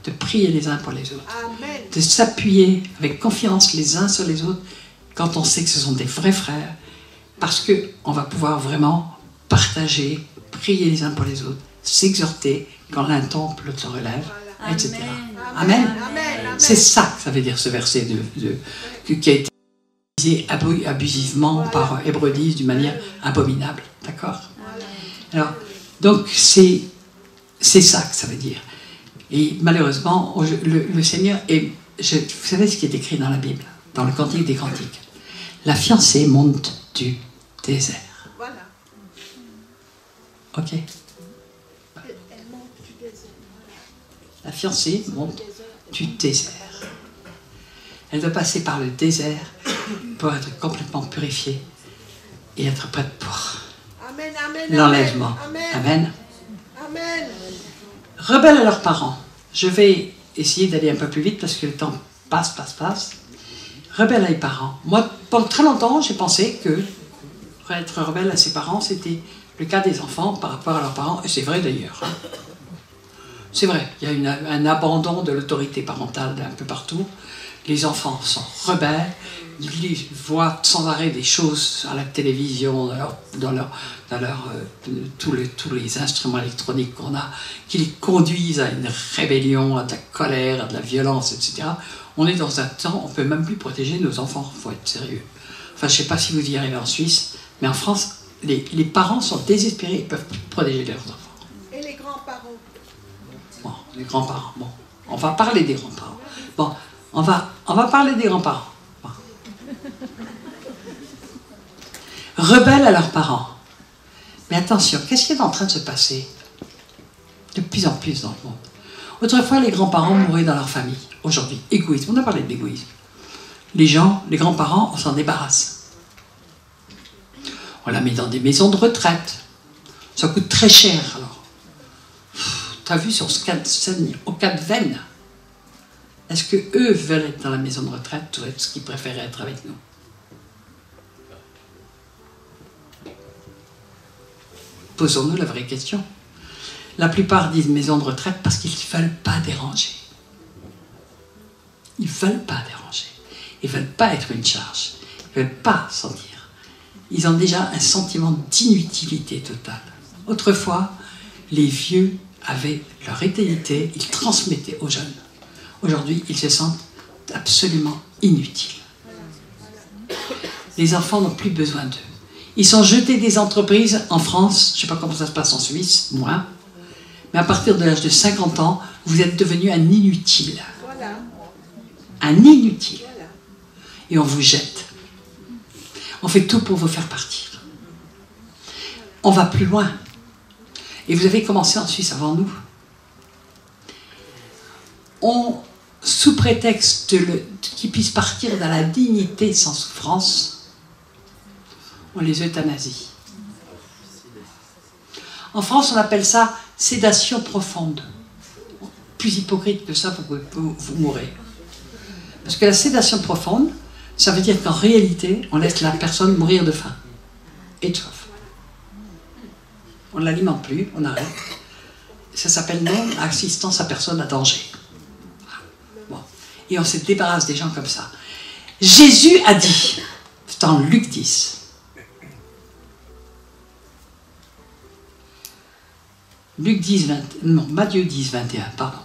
de prier les uns pour les autres, Amen. de s'appuyer avec confiance les uns sur les autres quand on sait que ce sont des vrais frères, parce qu'on va pouvoir vraiment partager, prier les uns pour les autres, s'exhorter quand l'un tombe, l'autre se relève, etc. Amen. C'est ça que ça veut dire ce verset qui a été utilisé abusivement par Hébreux 10 d'une manière abominable. D'accord ? Alors, donc c'est ça que ça veut dire. Et malheureusement, le Seigneur est... vous savez ce qui est écrit dans la Bible, dans le Cantique des Cantiques. La fiancée monte du désert. Voilà. Ok. Elle monte du désert. La fiancée monte du désert. Elle doit passer par le désert pour être complètement purifiée et être prête pour Amen, amen, l'enlèvement. Amen. Amen. Amen. Rebelles à leurs parents. Je vais essayer d'aller un peu plus vite parce que le temps passe. Rebelles à les parents. Moi, pendant très longtemps, j'ai pensé que être rebelle à ses parents, c'était le cas des enfants par rapport à leurs parents. Et c'est vrai d'ailleurs. C'est vrai, il y a un abandon de l'autorité parentale un peu partout. Les enfants sont rebelles, ils voient sans arrêt des choses à la télévision, tous les instruments électroniques qu'on a, qui les conduisent à une rébellion, à de la colère, à de la violence, etc. On est dans un temps, on ne peut même plus protéger nos enfants, il faut être sérieux. Enfin, je ne sais pas si vous y arrivez en Suisse, mais en France, les parents sont désespérés, ils ne peuvent plus protéger leurs enfants. Et les grands-parents? Bon, les grands-parents, bon. On va parler des grands-parents. Bon, on va parler des grands-parents. Bon. Rebelles à leurs parents. Mais attention, qu'est-ce qui est en train de se passer de plus en plus dans le monde? Autrefois, les grands-parents mouraient dans leur famille. Aujourd'hui, égoïsme. On a parlé d'égoïsme. les gens, les grands-parents, on s'en débarrasse. On la met dans des maisons de retraite. Ça coûte très cher, alors. T'as vu sur ce cas de scène, au cas de Vennes, est-ce qu'eux veulent être dans la maison de retraite ou est-ce qu'ils préfèrent être avec nous? Posons-nous la vraie question. La plupart disent maison de retraite parce qu'ils ne veulent pas déranger. Ils ne veulent pas déranger. Ils ne veulent pas être une charge. Ils ne veulent pas sentir. Ils ont déjà un sentiment d'inutilité totale. Autrefois, les vieux avaient leur utilité, ils transmettaient aux jeunes. Aujourd'hui, ils se sentent absolument inutiles. Les enfants n'ont plus besoin d'eux. Ils sont jetés des entreprises en France, je ne sais pas comment ça se passe en Suisse, moins, mais à partir de l'âge de 50 ans, vous êtes devenu un inutile. Voilà. Un inutile. Voilà. Et on vous jette. On fait tout pour vous faire partir. On va plus loin. Et vous avez commencé en Suisse avant nous. Sous prétexte qu'ils puissent partir dans la dignité sans souffrance, on les euthanasie. En France, on appelle ça sédation profonde. Plus hypocrite que ça, vous mourrez. Parce que la sédation profonde, ça veut dire qu'en réalité, on laisse la personne mourir de faim et de soif. On ne l'alimente plus, on arrête. Ça s'appelle non-assistance à personne à danger. Bon. Et on se débarrasse des gens comme ça. Jésus a dit, dans Luc 10, Matthieu 10, 21, pardon.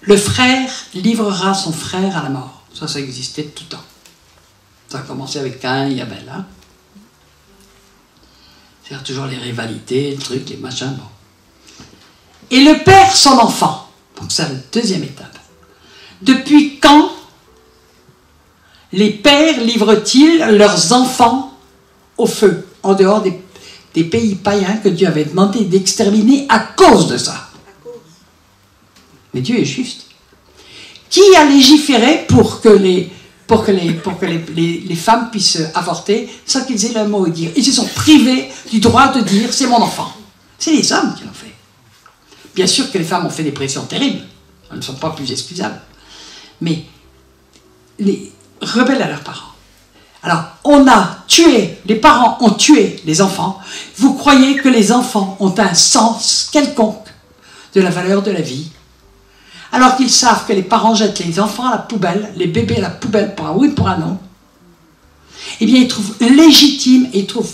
Le frère livrera son frère à la mort. Ça existait tout le temps. Ça a commencé avec Caïn et Abel. Hein? C'est toujours les rivalités, les trucs, les machins. Bon. Et le père son enfant. Donc c'est la deuxième étape. Depuis quand les pères livrent-ils leurs enfants au feu, en dehors des pays païens que Dieu avait demandé d'exterminer à cause de ça? Mais Dieu est juste. Qui a légiféré pour que les femmes puissent avorter sans qu'ils aient le mot à dire? Ils se sont privés du droit de dire c'est mon enfant. C'est les hommes qui l'ont fait. Bien sûr que les femmes ont fait des pressions terribles. Elles ne sont pas plus excusables. Mais les rebelles à leurs parents. Alors, on a tué, les parents ont tué les enfants. Vous croyez que les enfants ont un sens quelconque de la valeur de la vie? Alors qu'ils savent que les parents jettent les enfants à la poubelle, les bébés à la poubelle pour un oui, pour un non, eh bien ils trouvent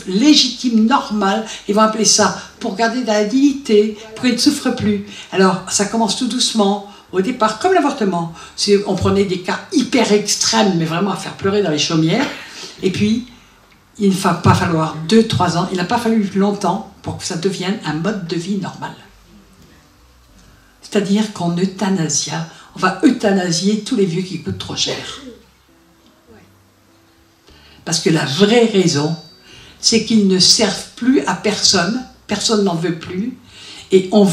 légitime, normal, ils vont appeler ça pour garder de la dignité, pour qu'ils ne souffrent plus. Alors ça commence tout doucement, au départ, comme l'avortement. On prenait des cas hyper extrêmes, mais vraiment à faire pleurer dans les chaumières, et puis il ne va pas falloir 2-3 ans, il n'a pas fallu longtemps pour que ça devienne un mode de vie normal. C'est-à-dire qu'on euthanasia, on va euthanasier tous les vieux qui coûtent trop cher. Parce que la vraie raison, c'est qu'ils ne servent plus à personne, personne n'en veut plus, et on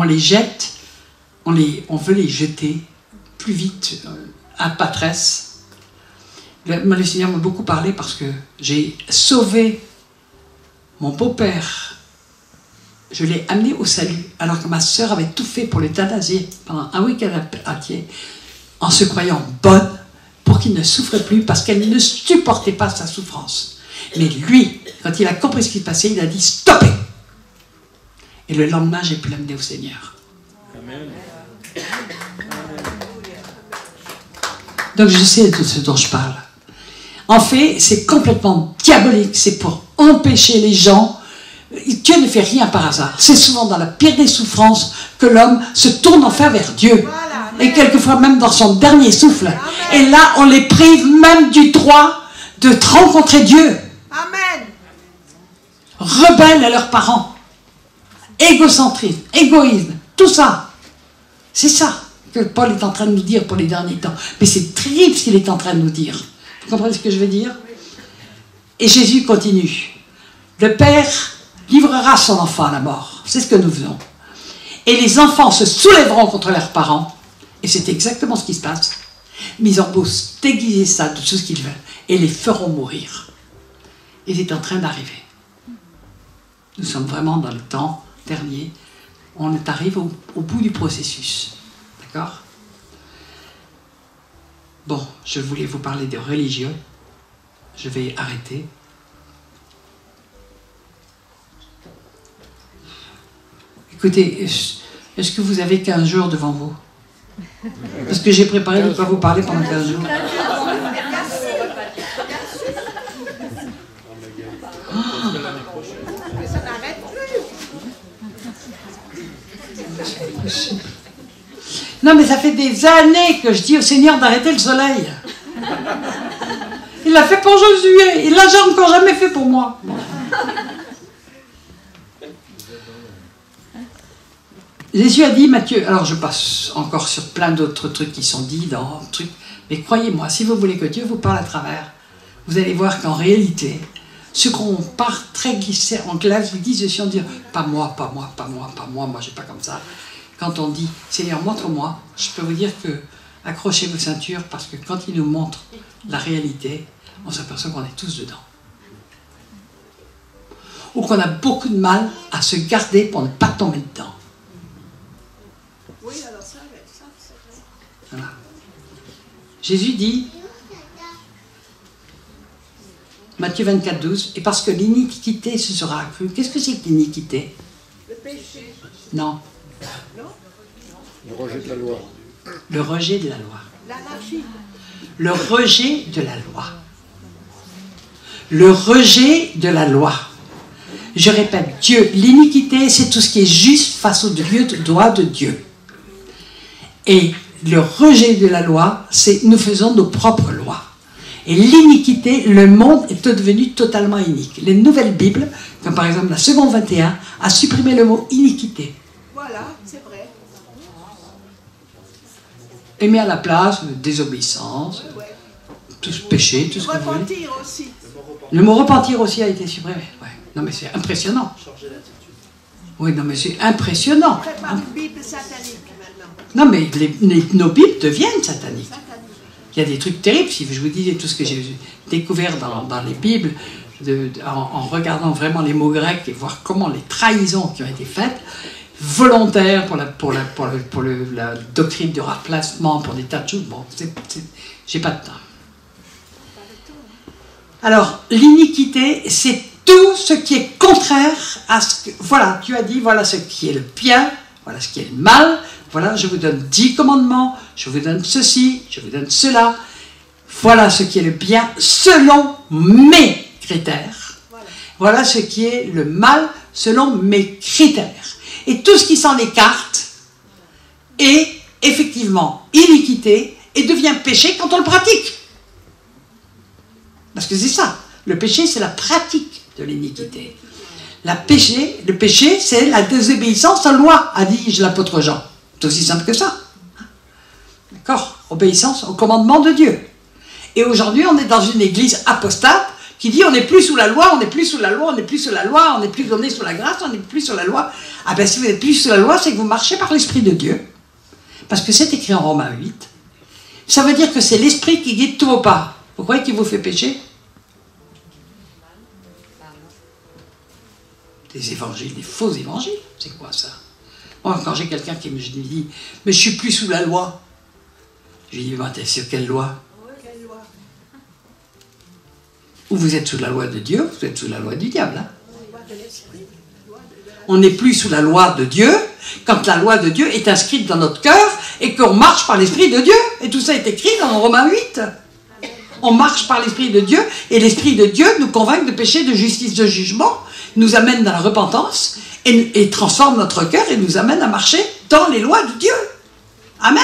les jette, on veut les jeter plus vite à Patresse. Le Seigneur m'a beaucoup parlé parce que j'ai sauvé mon beau-père. Je l'ai amené au salut, alors que ma sœur avait tout fait pour l'euthanasier pendant un week-end entier, en se croyant bonne, pour qu'il ne souffre plus, parce qu'elle ne supportait pas sa souffrance. Mais lui, quand il a compris ce qui se passait, il a dit « Stoppez !» Et le lendemain, j'ai pu l'amener au Seigneur. Amen. Donc je sais de ce dont je parle. En fait, c'est complètement diabolique, c'est pour empêcher les gens. Dieu ne fait rien par hasard. C'est souvent dans la pire des souffrances que l'homme se tourne enfin vers Dieu. Voilà, et quelquefois même dans son dernier souffle. Amen. Et là, on les prive même du droit de rencontrer Dieu. Amen. Rebelles à leurs parents. Égocentrisme, égoïsme, tout ça. C'est ça que Paul est en train de nous dire pour les derniers temps. Mais c'est terrible ce qu'il est en train de nous dire. Vous comprenez ce que je veux dire? Et Jésus continue. Le Père livrera son enfant à la mort. C'est ce que nous faisons. Et les enfants se soulèveront contre leurs parents. Et c'est exactement ce qui se passe. Mais ils ont beau déguiser ça de tout ce qu'ils veulent et les feront mourir. Il est en train d'arriver. Nous sommes vraiment dans le temps dernier. On arrive au bout du processus. D'accord? Bon, je voulais vous parler de religion. Je vais arrêter. Écoutez, est-ce que vous avez 15 jours devant vous? Parce que j'ai préparé de quoi vous parler pendant 15 jours. Ça n'arrête plus. Non, mais ça fait des années que je dis au Seigneur d'arrêter le soleil. Il l'a fait pour Josué. Il l'a encore jamais fait pour moi. Jésus a dit, Matthieu, alors je passe encore sur plein d'autres trucs qui sont dits dans le truc, mais croyez-moi, si vous voulez que Dieu vous parle à travers, vous allez voir qu'en réalité, ceux qu'on part très glissés en classe, vous disent ceci, on dit, pas moi, pas moi, pas moi, pas moi, moi je suis pas comme ça. Quand on dit, Seigneur, montre-moi, je peux vous dire que accrochez vos ceintures, parce que quand il nous montre la réalité, on s'aperçoit qu'on est tous dedans. Ou qu'on a beaucoup de mal à se garder pour ne pas tomber dedans. Oui, alors ça, c'est vrai. Voilà. Jésus dit, Matthieu 24, 12, et parce que l'iniquité se sera accrue. Qu'est-ce que c'est que l'iniquité? Le péché. Non. Le rejet de la loi. Le rejet de la loi. L'anarchie. Le rejet de la loi. Le rejet de la loi. Je répète, Dieu, l'iniquité, c'est tout ce qui est juste face au droit de Dieu. Et le rejet de la loi, c'est nous faisons nos propres lois. Et l'iniquité, le monde est devenu totalement inique. Les nouvelles Bibles, comme par exemple la seconde 21, a supprimé le mot iniquité. Voilà, c'est vrai. Et mis à la place désobéissance, Ouais. tout ce péché, tout ce que vous voulez. Repentir aussi. Le mot repentir aussi a été supprimé. Ouais. Non mais c'est impressionnant. Oui, non mais c'est impressionnant. Prépare une Bible satanique maintenant. Non mais nos Bibles deviennent sataniques. Satanique. Il y a des trucs terribles, si je vous disais tout ce que j'ai découvert dans les Bibles, en regardant vraiment les mots grecs et voir comment les trahisons qui ont été faites, volontaires pour la doctrine du remplacement, pour des tas de choses, bon, j'ai pas de temps. Alors, l'iniquité, c'est tout ce qui est contraire à ce que... Voilà, tu as dit, voilà ce qui est le bien, voilà ce qui est le mal, voilà, je vous donne 10 commandements, je vous donne ceci, je vous donne cela. Voilà ce qui est le bien selon mes critères. Voilà ce qui est le mal selon mes critères. Et tout ce qui s'en écarte est effectivement iniquité et devient péché quand on le pratique. Parce que c'est ça. Le péché, c'est la pratique de l'iniquité. Le péché, c'est la désobéissance à la loi, a dit l'apôtre Jean. C'est aussi simple que ça. D'accord? Obéissance au commandement de Dieu. Et aujourd'hui, on est dans une église apostate qui dit on n'est plus sous la loi, on n'est plus sous la loi, on n'est plus sous la loi, on est sous la grâce, on n'est plus sous la loi. Ah ben si vous n'êtes plus sous la loi, c'est que vous marchez par l'Esprit de Dieu. Parce que c'est écrit en Romains 8. Ça veut dire que c'est l'Esprit qui guide tous vos pas. Vous croyez qu'il vous fait pécher? Des évangiles, des faux évangiles. C'est quoi ça? Moi, quand j'ai quelqu'un qui me dit « Mais je suis plus sous la loi », je lui dis « T'es sur quelle loi ?» Ou vous êtes sous la loi de Dieu, vous êtes sous la loi du diable. Hein? On n'est plus sous la loi de Dieu quand la loi de Dieu est inscrite dans notre cœur et qu'on marche par l'Esprit de Dieu. Et tout ça est écrit dans Romains 8. On marche par l'Esprit de Dieu et l'Esprit de Dieu nous convainc de péché, de justice, de jugement, nous amène dans la repentance et transforme notre cœur et nous amène à marcher dans les lois de Dieu. Amen.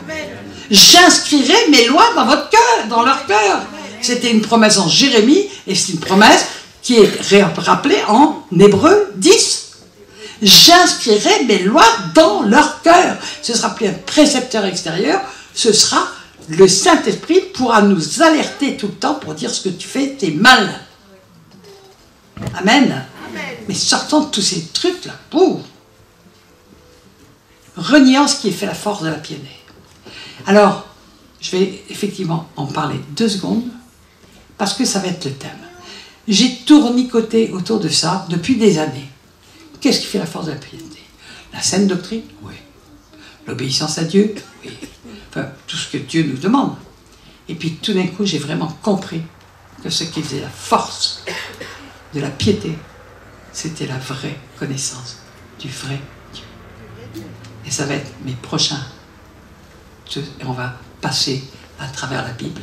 Amen. J'inscrirai mes lois dans votre cœur, dans leur cœur. C'était une promesse en Jérémie et c'est une promesse qui est rappelée en Hébreux 10. J'inscrirai mes lois dans leur cœur. Ce ne sera plus un précepteur extérieur, ce sera le Saint-Esprit pourra nous alerter tout le temps pour dire ce que tu fais, t'es mal. Amen. Amen. Mais sortons de tous ces trucs-là. Reniant ce qui est fait la force de la piété. Alors, Je vais effectivement en parler 2 secondes, parce que ça va être le thème. J'ai tournicoté autour de ça depuis des années. Qu'est-ce qui fait la force de la piété? La saine doctrine? Oui. L'obéissance à Dieu? Oui. Enfin, tout ce que Dieu nous demande. Et puis tout d'un coup, j'ai vraiment compris que ce qui faisait la force de la piété, c'était la vraie connaissance du vrai Dieu. Et ça va être mes prochains. Et on va passer à travers la Bible.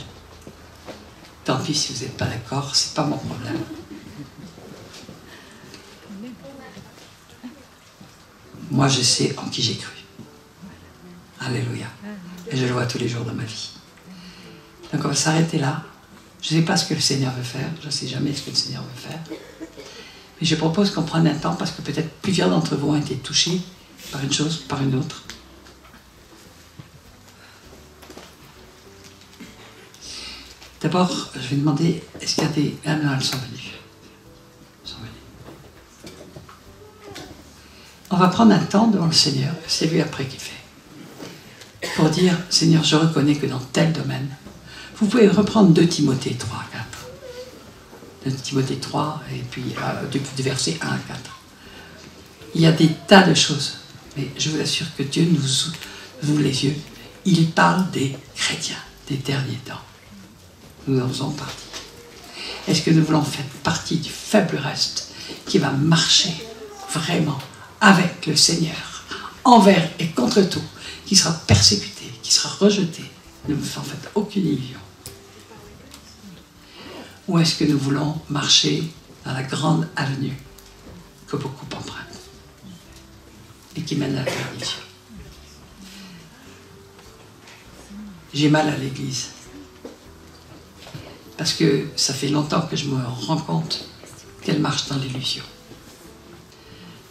Tant pis si vous n'êtes pas d'accord, c'est pas mon problème. Moi, je sais en qui j'ai cru. Alléluia. Et je le vois tous les jours de ma vie. Donc on va s'arrêter là. Je ne sais pas ce que le Seigneur veut faire. Je ne sais jamais ce que le Seigneur veut faire. Mais je propose qu'on prenne un temps, parce que peut-être plusieurs d'entre vous ont été touchés par une chose, par une autre. D'abord, je vais demander, est-ce qu'il y a des... Ah non, elles sont venues. Elles sont venues. On va prendre un temps devant le Seigneur, c'est lui après qui fait, pour dire, Seigneur, je reconnais que dans tel domaine, vous pouvez reprendre 2 Timothée 3, 4. 2 Timothée 3, et puis du verset 1 à 4. Il y a des tas de choses, mais je vous assure que Dieu nous ouvre les yeux. Il parle des chrétiens, des derniers temps. Nous en faisons partie. Est-ce que nous voulons faire partie du faible reste qui va marcher vraiment avec le Seigneur, envers et contre tout, qui sera persécuté, qui sera rejeté? Ne vous en faites aucune illusion. Ou est-ce que nous voulons marcher dans la grande avenue que beaucoup empruntent et qui mène à la perdition? J'ai mal à l'Église. Parce que ça fait longtemps que je me rends compte qu'elle marche dans l'illusion.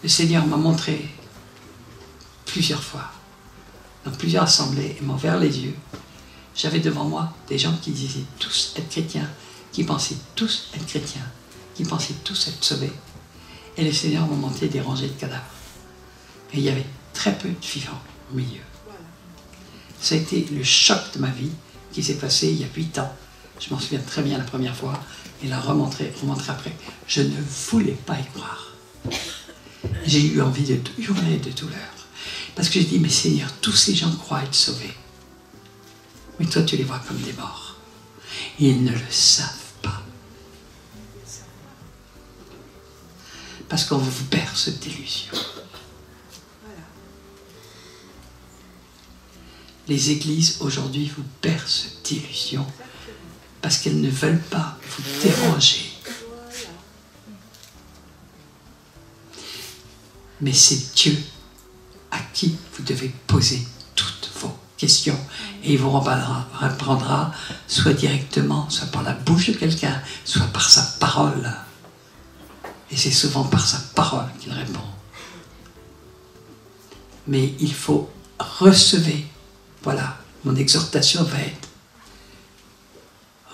Le Seigneur m'a montré plusieurs fois, dans plusieurs assemblées, et m'a ouvert les yeux. J'avais devant moi des gens qui disaient tous être chrétiens, qui pensaient tous être chrétiens, qui pensaient tous être sauvés. Et le Seigneur m'a montré des rangées de cadavres. Et il y avait très peu de vivants au milieu. Ça a été le choc de ma vie qui s'est passé il y a 8 ans. Je m'en souviens très bien la première fois, et la remontrer après. Je ne voulais pas y croire. J'ai eu envie de hurler de douleur. Parce que j'ai dit, mais Seigneur, tous ces gens croient être sauvés. Mais toi, tu les vois comme des morts. Et ils ne le savent pas. Parce qu'on vous berce d'illusions. Les églises, aujourd'hui, vous bercent d'illusions. Parce qu'elles ne veulent pas vous déranger. Mais c'est Dieu à qui vous devez poser toutes vos questions. Et il vous répondra soit directement, soit par la bouche de quelqu'un, soit par sa parole. Et c'est souvent par sa parole qu'il répond. Mais il faut recevoir. Voilà, mon exhortation va être: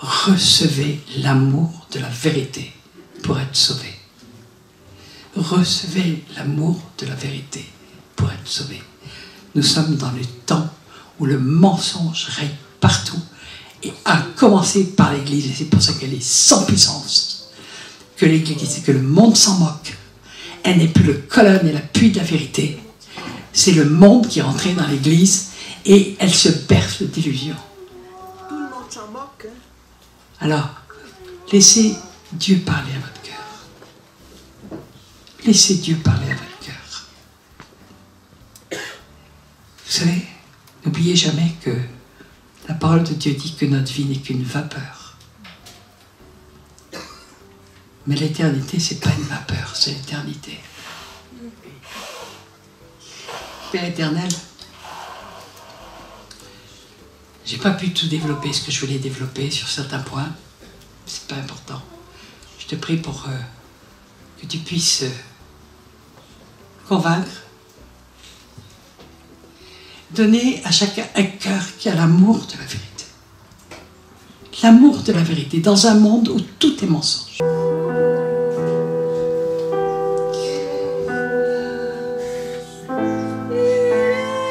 recevez l'amour de la vérité pour être sauvé. Recevez l'amour de la vérité pour être sauvé. Nous sommes dans le temps où le mensonge règne partout, et à commencer par l'Église, et c'est pour ça qu'elle est sans puissance, que l'Église, que le monde s'en moque. Elle n'est plus le colonne et l'appui de la vérité. C'est le monde qui est rentré dans l'Église, et elle se berce d'illusions. Tout le monde s'en moque. Hein? Alors, laissez Dieu parler à votre cœur. Laissez Dieu parler à votre cœur. Vous savez, n'oubliez jamais que la parole de Dieu dit que notre vie n'est qu'une vapeur. Mais l'éternité, c'est pas une vapeur, c'est l'éternité. Père éternel, j'ai pas pu tout développer ce que je voulais développer sur certains points. C'est pas important. Je te prie pour que tu puisses convaincre, donner à chacun un cœur qui a l'amour de la vérité. L'amour de la vérité dans un monde où tout est mensonge.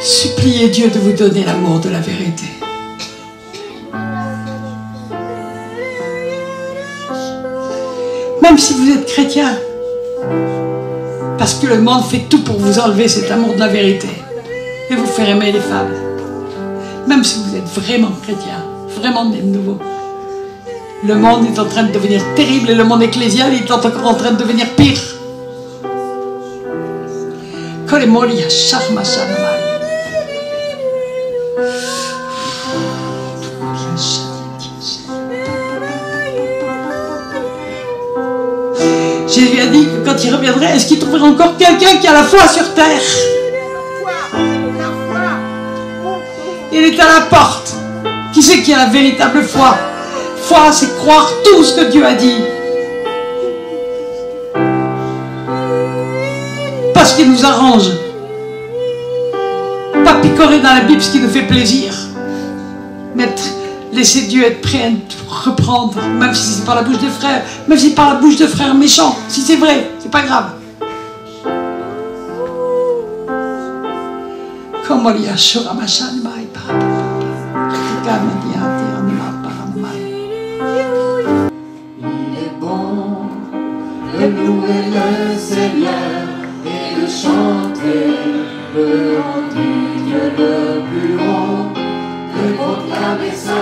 Suppliez Dieu de vous donner l'amour de la vérité. même si vous êtes chrétien. Parce que le monde fait tout pour vous enlever cet amour de la vérité et vous faire aimer les fables. Même si vous êtes vraiment chrétien, vraiment né de nouveau. Le monde est en train de devenir terrible et le monde ecclésial est encore en train de devenir pire. Kolemoria Sharma Shanamai. Jésus a dit que quand il reviendrait, est-ce qu'il trouverait encore quelqu'un qui a la foi sur terre? Il est à la porte. Qui c'est qui a la véritable foi? Foi, c'est croire tout ce que Dieu a dit. Pas ce qui nous arrange. Pas picorer dans la Bible ce qui nous fait plaisir. Mais laisser Dieu être prêt à nous reprendre, même si c'est par la bouche de frères, même si c'est par la bouche de frères méchants. Si c'est vrai, c'est pas grave. Comme il y a Il est bon de louer le Seigneur et de chanter le nom du Dieu le plus haut, de proclamer sa